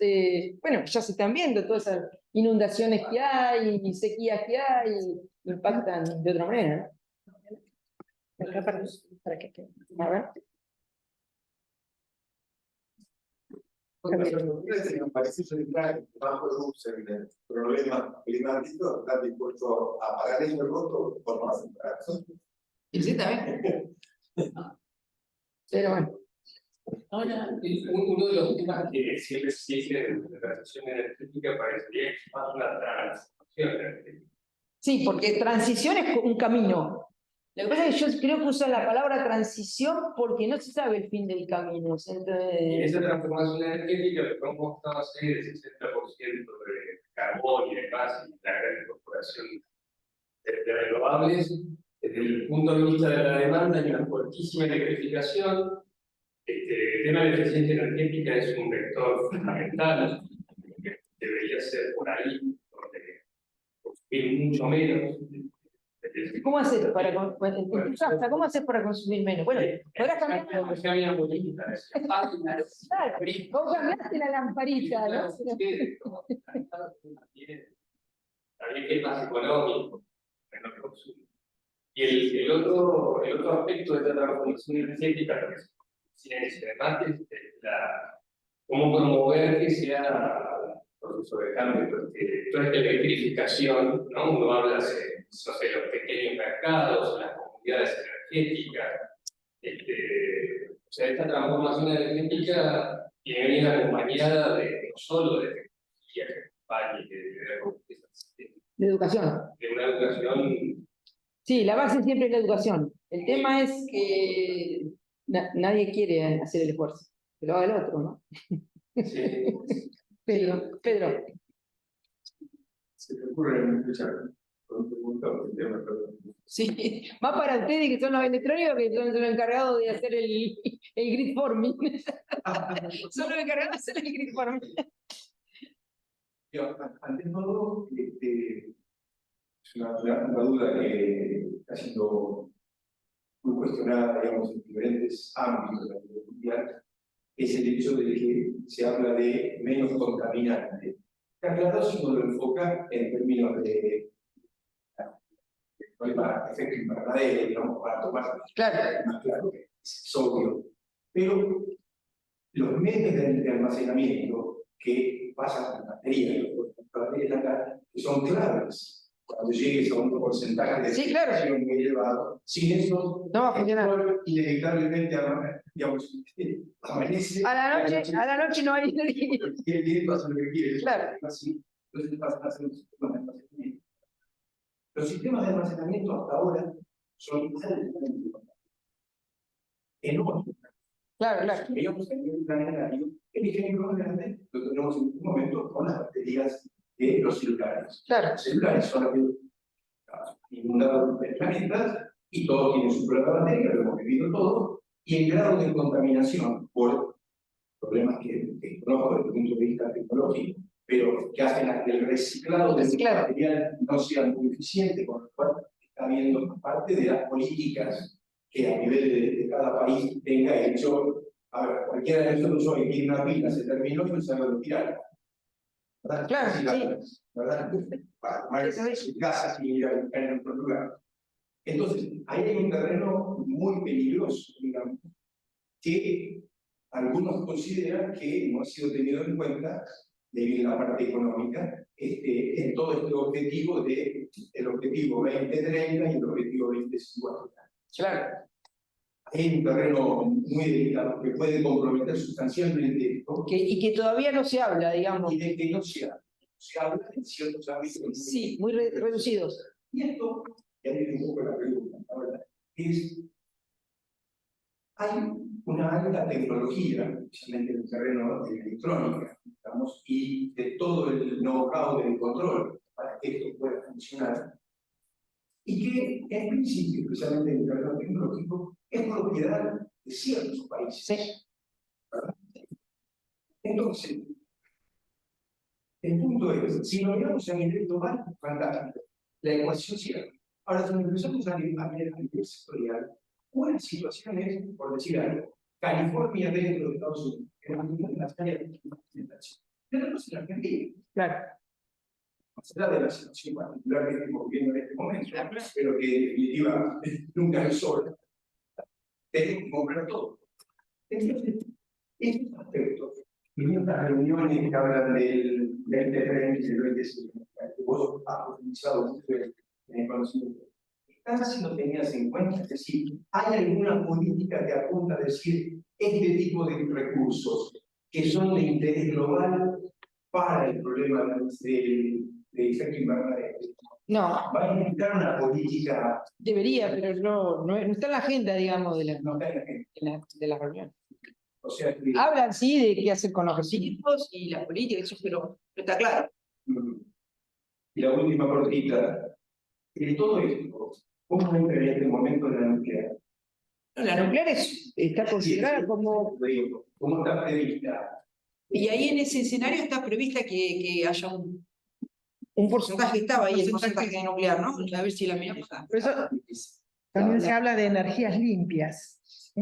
bueno, ya se están viendo todas esas inundaciones que hay y sequías que hay, impactan de otra manera, ¿no? Acá para que quede. A ver. Me parece central que más producen el problema climático, están dispuestos a pagar ellos el voto por no hacer caso. Exactamente. Pero bueno. Ahora, uno de los temas que siempre se dice de la transición energética parecería que es más una transición energética. Sí, porque transición es un camino. Lo que pasa es que yo creo que usan la palabra transición porque no se sabe el fin del camino. Y Entonces, esa transformación energética, lo que hemos estado haciendo es el 60% de carbón y demás, y la gran incorporación de renovables. Desde el punto de vista de la demanda, hay una fuertísima electrificación. El tema de la eficiencia energética es un vector fundamental, que debería ser por ahí, donde consumir mucho menos. ¿cómo haces para, en tu casa, ¿cómo haces para consumir menos? Bueno, podrás cambiar. Claro, Vos cambiaste la lamparita, ¿no? También que es más económico, menor consumo. Y el otro aspecto de esta transformación energética, lo que es ciencia, además, es cómo promover que sea proceso de cambio, porque toda esta electrificación, ¿no? Uno habla de, no sé, los pequeños mercados, las comunidades energéticas, o sea, esta transformación energética tiene que venir acompañada no solo de tecnología que acompañe, De educación. de una educación. Sí, la base siempre es la educación. El tema es que nadie quiere hacer el esfuerzo, que lo haga el otro, ¿no? Sí. Pedro. Se te ocurre escuchar con tu punto de tema, perdón. Sí, más para ustedes que son los electrónicos que son los encargados de hacer el grid forming. Son los encargados de hacer el grid forming. Ante todo, es una duda que ha sido muy cuestionada, digamos, en diferentes ámbitos de la vida mundial, es el hecho de que se habla de menos contaminante. Claro, si uno lo enfoca en términos de efecto invernadero, digamos, para tomar más claro, que es obvio. Pero los medios de almacenamiento que pasan la batería, que son claves cuando llegues a un porcentaje de claro, muy elevado, sin eso no va a funcionar. Inevitablemente amanece. A la noche no hay energía. Y pasa lo que quiere. Claro. Así, entonces pasan a ser los sistemas de almacenamiento. Los sistemas de almacenamiento hasta ahora son altamente enormes. Claro. Veíamos en el planetario, el ejemplo más grande lo tenemos en este momento con las baterías de los celulares. Claro. Los celulares son los que inundados el planeta y todos tienen su propia batería, lo hemos vivido todos, y el grado de contaminación por problemas que conozco desde el punto de vista tecnológico, pero que hacen a que el reciclado del material no sea muy eficiente, con lo cual está habiendo parte de las políticas que a nivel de cada país tenga hecho. A ver, cualquiera de nosotros hoy tiene una pila, se terminó y no sabe dónde tirar. ¿Verdad? Claro, sí. ¿Verdad? Para tomar casas y ir a buscar en otro lugar. Entonces, ahí hay un terreno muy peligroso, digamos, que algunos consideran que no ha sido tenido en cuenta debido a la parte económica en todo este objetivo el objetivo 2030 y el objetivo 2050. Claro. Hay un terreno muy delicado que puede comprometer sustancialmente esto. Y que todavía no se habla, digamos. Y de que no se habla. Se habla en ciertos ámbitos. Sí, muy reducidos. Y esto, ya viene un poco la pregunta, la verdad, es: hay una alta tecnología, especialmente en el terreno de la electrónica, digamos, y de todo el know-how del control para que esto pueda funcionar, y que en principio, especialmente en el terreno tecnológico, es propiedad de ciertos países. Sí. ¿Verdad? Entonces, el punto es, si lo miramos a nivel global, fantástico, la ecuación cierra. Ahora, si nos empezamos a nivel sectorial, una situación es, por decir algo, California dentro de Estados Unidos, en las áreas de implementación. Tenemos en Argentina. Claro. Más allá de la situación particular que estamos viviendo en este momento, pero que en definitiva nunca es sola, tenemos que comprar todo. Entonces, estos aspectos 500 reuniones que hablan del 2030 y del 2050, que vos has profundizado mucho en el conocimiento. ¿Están siendo tenidas en cuenta? Es decir, ¿hay alguna política que apunta a decir este tipo de recursos que son de interés global para el problema del efecto invernadero? No, ¿Va a implicar una política? debería, pero no está en la agenda, digamos, No está en la gente. de la reunión. O sea, que, Hablan, sí, de qué hacer con los residuos y las políticas, eso, pero no está claro. y la última cortita, de todo esto, ¿cómo entra en este momento la nuclear? No, la nuclear está considerada como... ¿Cómo está prevista? Y ahí en ese escenario está prevista que haya un porcentaje, estaba ahí el porcentaje de nuclear, ¿no? A ver si la miramos. Por eso también se habla de energías limpias, ¿sí?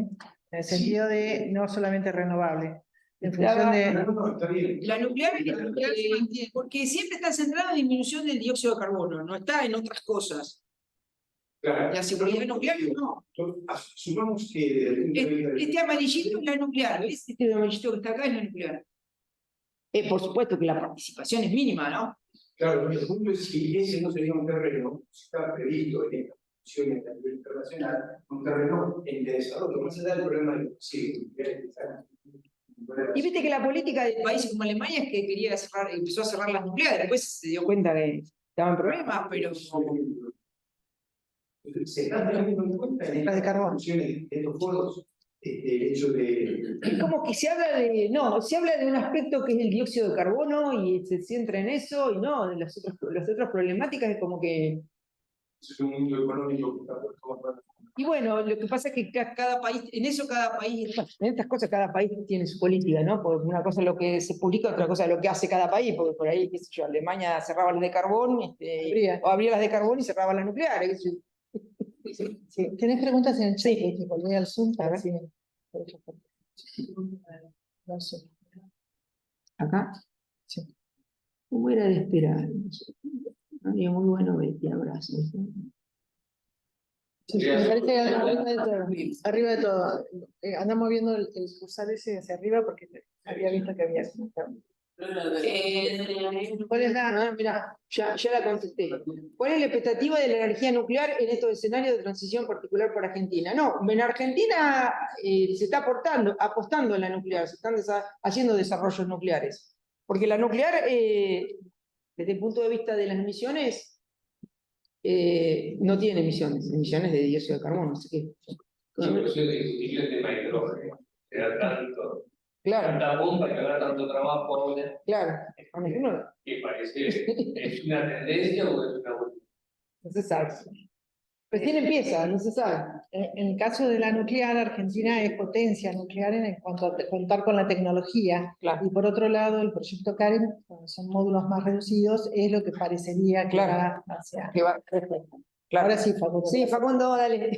En el sentido de no solamente renovable. En función de... No, está bien. La nuclear, porque siempre está centrada en la disminución del dióxido de carbono, no está en otras cosas. Claro. La seguridad nuclear no. Asumamos que desde el punto de vista de- Este amarillito es la nuclear, ¿ves? Este amarillito que está acá es la nuclear. Por supuesto que la participación es mínima, ¿no? Claro, el punto es que ese no sería un terreno, está previsto en esta función a nivel internacional, un terreno en desarrollo, más allá del problema de sí, Y viste que la política de países como Alemania es que quería cerrar, empezó a cerrar las nucleares, después se dio cuenta que estaban problemas, pero... se está teniendo en cuenta en La de estas carbón. funciones de estos foros el hecho de... Es como que se habla de, no, se habla de un aspecto que es el dióxido de carbono y se centra en eso, y no, de las otras problemáticas es como que... Es un mundo económico que está por todas. Y bueno, lo que pasa es que cada país, en eso cada país, en estas cosas cada país tiene su política, ¿no? Porque una cosa es lo que se publica, otra cosa es lo que hace cada país, porque por ahí, qué sé yo, Alemania cerraba las de carbón, o abría las de carbón y cerraba las nucleares. Sí. ¿Tenés preguntas en el chat? Sí. Volví al Zoom A para ver. no sé. ¿Acá? Sí. ¿Cómo era de esperar? María, muy bueno verte, abrazos. Sí, me parece que arriba de todo. Arriba de todo. Andamos viendo el cursar ese hacia arriba porque había visto que había. ¿Cuál es la? Mira, ya la contesté. ¿Cuál es la expectativa de la energía nuclear en estos escenarios de transición particular para Argentina? No, en Argentina se está apostando en la nuclear, se están haciendo desarrollos nucleares. Porque la nuclear, desde el punto de vista de las emisiones, no tiene emisiones de dióxido de carbono. Así que, Yo prefiero discutir el tema de hidrógeno. Se da claro, tanta bomba que habrá tanto trabajo ahora. claro. ¿Qué parece? ¿Es una tendencia o es una evolución? No se sabe. Recién empieza, no se sabe. En el caso de la nuclear, Argentina es potencia nuclear en cuanto a contar con la tecnología. Claro. Y por otro lado, el proyecto Karen, cuando son módulos más reducidos, es lo que parecería que Claro. va hacia... Que va, claro. Ahora sí, Facundo. Sí, Facundo, dale.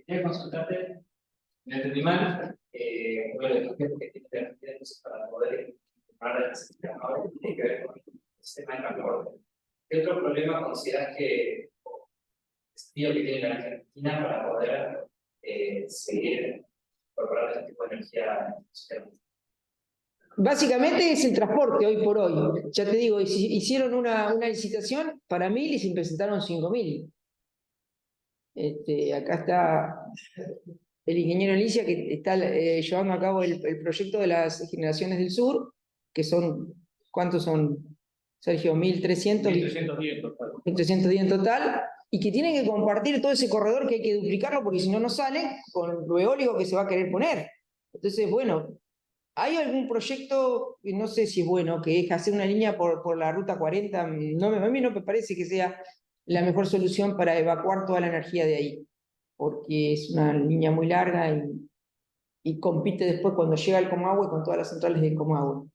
Quiero consultarte, me entendí mal, uno de los objetos que tiene que tener para poder informar a las ahora tiene que ver con el sistema de transporte. ¿Qué otro problema consideras que desafío que tiene la Argentina para poder seguir incorporando este tipo de energía en el sistema? Básicamente es el transporte hoy por hoy. Ya te digo, hicieron una licitación para 1000 y se presentaron 5000. Acá está el ingeniero Alicia que está llevando a cabo el proyecto de las generaciones del sur, que son, ¿cuántos son, Sergio? 1300. 1310 total. 1310 en total, y que tienen que compartir todo ese corredor que hay que duplicarlo porque si no, no sale con lo eólico que se va a querer poner. Entonces, bueno, hay algún proyecto, que no sé si es bueno, que es hacer una línea por la ruta 40, a mí no me parece que sea la mejor solución para evacuar toda la energía de ahí, porque es una línea muy larga y compite después cuando llega el Comahue con todas las centrales del Comahue.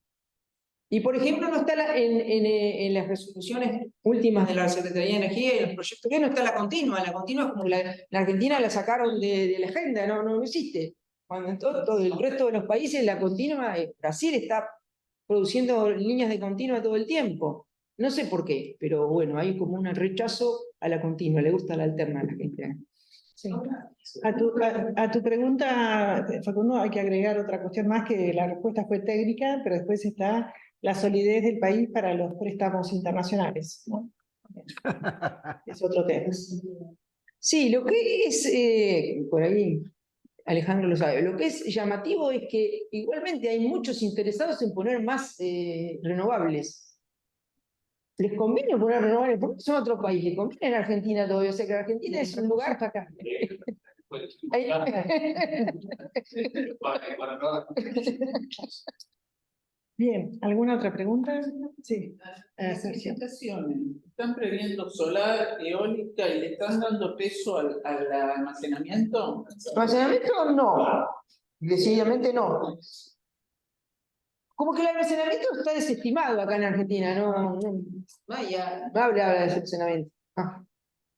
Y por ejemplo, no está en las resoluciones últimas de la Secretaría de Energía y en los proyectos que no está la continua es como que la Argentina la sacaron de la agenda, no existe. Cuando en todo el resto de los países la continua, Brasil está produciendo líneas de continua todo el tiempo. No sé por qué, pero bueno, hay como un rechazo a la continua, le gusta la alterna a la gente. Sí. A tu pregunta, Facundo, hay que agregar otra cuestión más, que la respuesta fue técnica, pero después está la solidez del país para los préstamos internacionales, ¿no? Es otro tema. Sí, lo que es, por ahí Alejandro lo sabe, lo que es llamativo es que igualmente hay muchos interesados en poner más renovables. ¿Les conviene poner renovables? Porque son otro país, ¿les conviene en Argentina todavía? O sea que Argentina es un lugar para acá. Bien, ¿alguna otra pregunta? Sí. Las Sergio. licitaciones están previendo solar, eólica y le están dando peso al almacenamiento. ¿Almacenamiento? No. Decididamente no. Como que el almacenamiento está desestimado acá en Argentina, no habla de almacenamiento. Ah,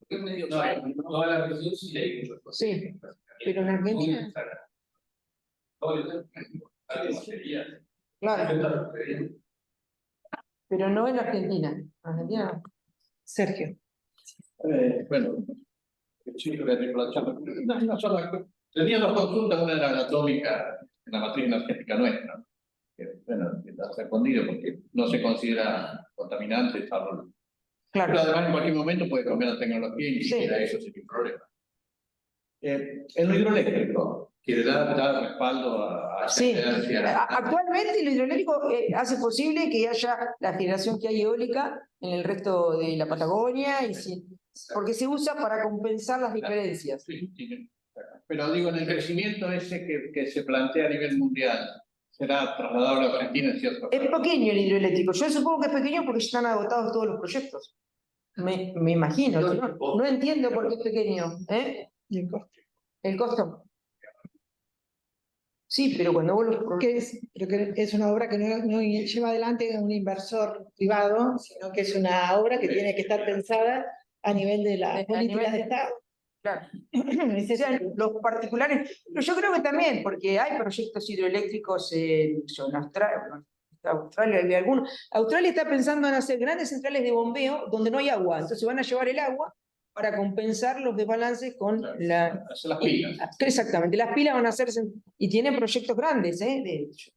Es medio No, toda la región sí hay muchos cosas. sí, pero en Argentina, claro, pero no en Argentina. En Argentina no. Sergio. Bueno, sí, tenía dos consultas, una era la atómica en la matriz energética nuestra, que bueno, que está respondido porque no se considera contaminante, salvo. Pero Claro. además en cualquier momento puede cambiar la tecnología y ni Sí. siquiera eso sin problema. En lo hidroeléctrico, que da respaldo a esa Sí, inercia. actualmente el hidroeléctrico hace posible que haya la generación que hay eólica en el resto de la Patagonia, porque se usa para compensar las diferencias. Sí, sí. Pero digo, en el crecimiento ese que se plantea a nivel mundial, será trasladado a la Argentina, ¿cierto? Es pequeño el hidroeléctrico, yo supongo que es pequeño porque están agotados todos los proyectos. Me imagino, no entiendo por qué es pequeño. ¿Y el costo? El costo. Sí, pero cuando vos lo... Pero que es una obra que no lleva adelante un inversor privado, sino que es una obra que tiene que estar pensada a nivel de las políticas de Estado. Claro. O sea, los particulares, pero yo creo que también, porque hay proyectos hidroeléctricos en Australia, hay algunos. Australia está pensando en hacer grandes centrales de bombeo donde no hay agua, entonces van a llevar el agua para compensar los desbalances con la... Hacer las pilas. Exactamente, las pilas van a hacerse, y tienen proyectos grandes, de hecho.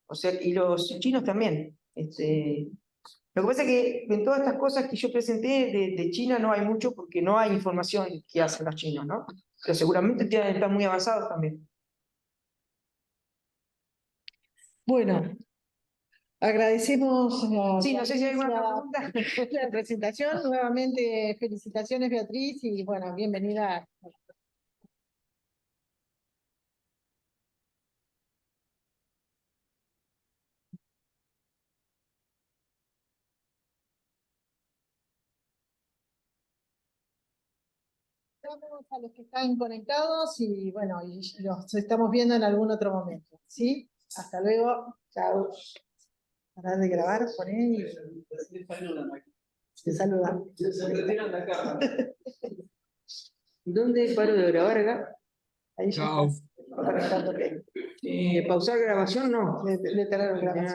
O sea, y los chinos también. Lo que pasa es que en todas estas cosas que yo presenté de China no hay mucho porque no hay información que hacen los chinos, ¿no? Pero seguramente están muy avanzados también. Bueno, agradecemos Sí, no sé si hay alguna pregunta. la presentación. Nuevamente, felicitaciones, Beatriz, y bueno, bienvenida. Saludamos a los que están conectados y bueno, y los estamos viendo en algún otro momento. ¿Sí? Hasta luego. Chao. Parar de grabar, poner y te saludan. Se retiran la cámara. ¿Dónde paro de grabar acá? Ahí ya Chao. está. Conectándote. Pausar grabación, no. De grabación.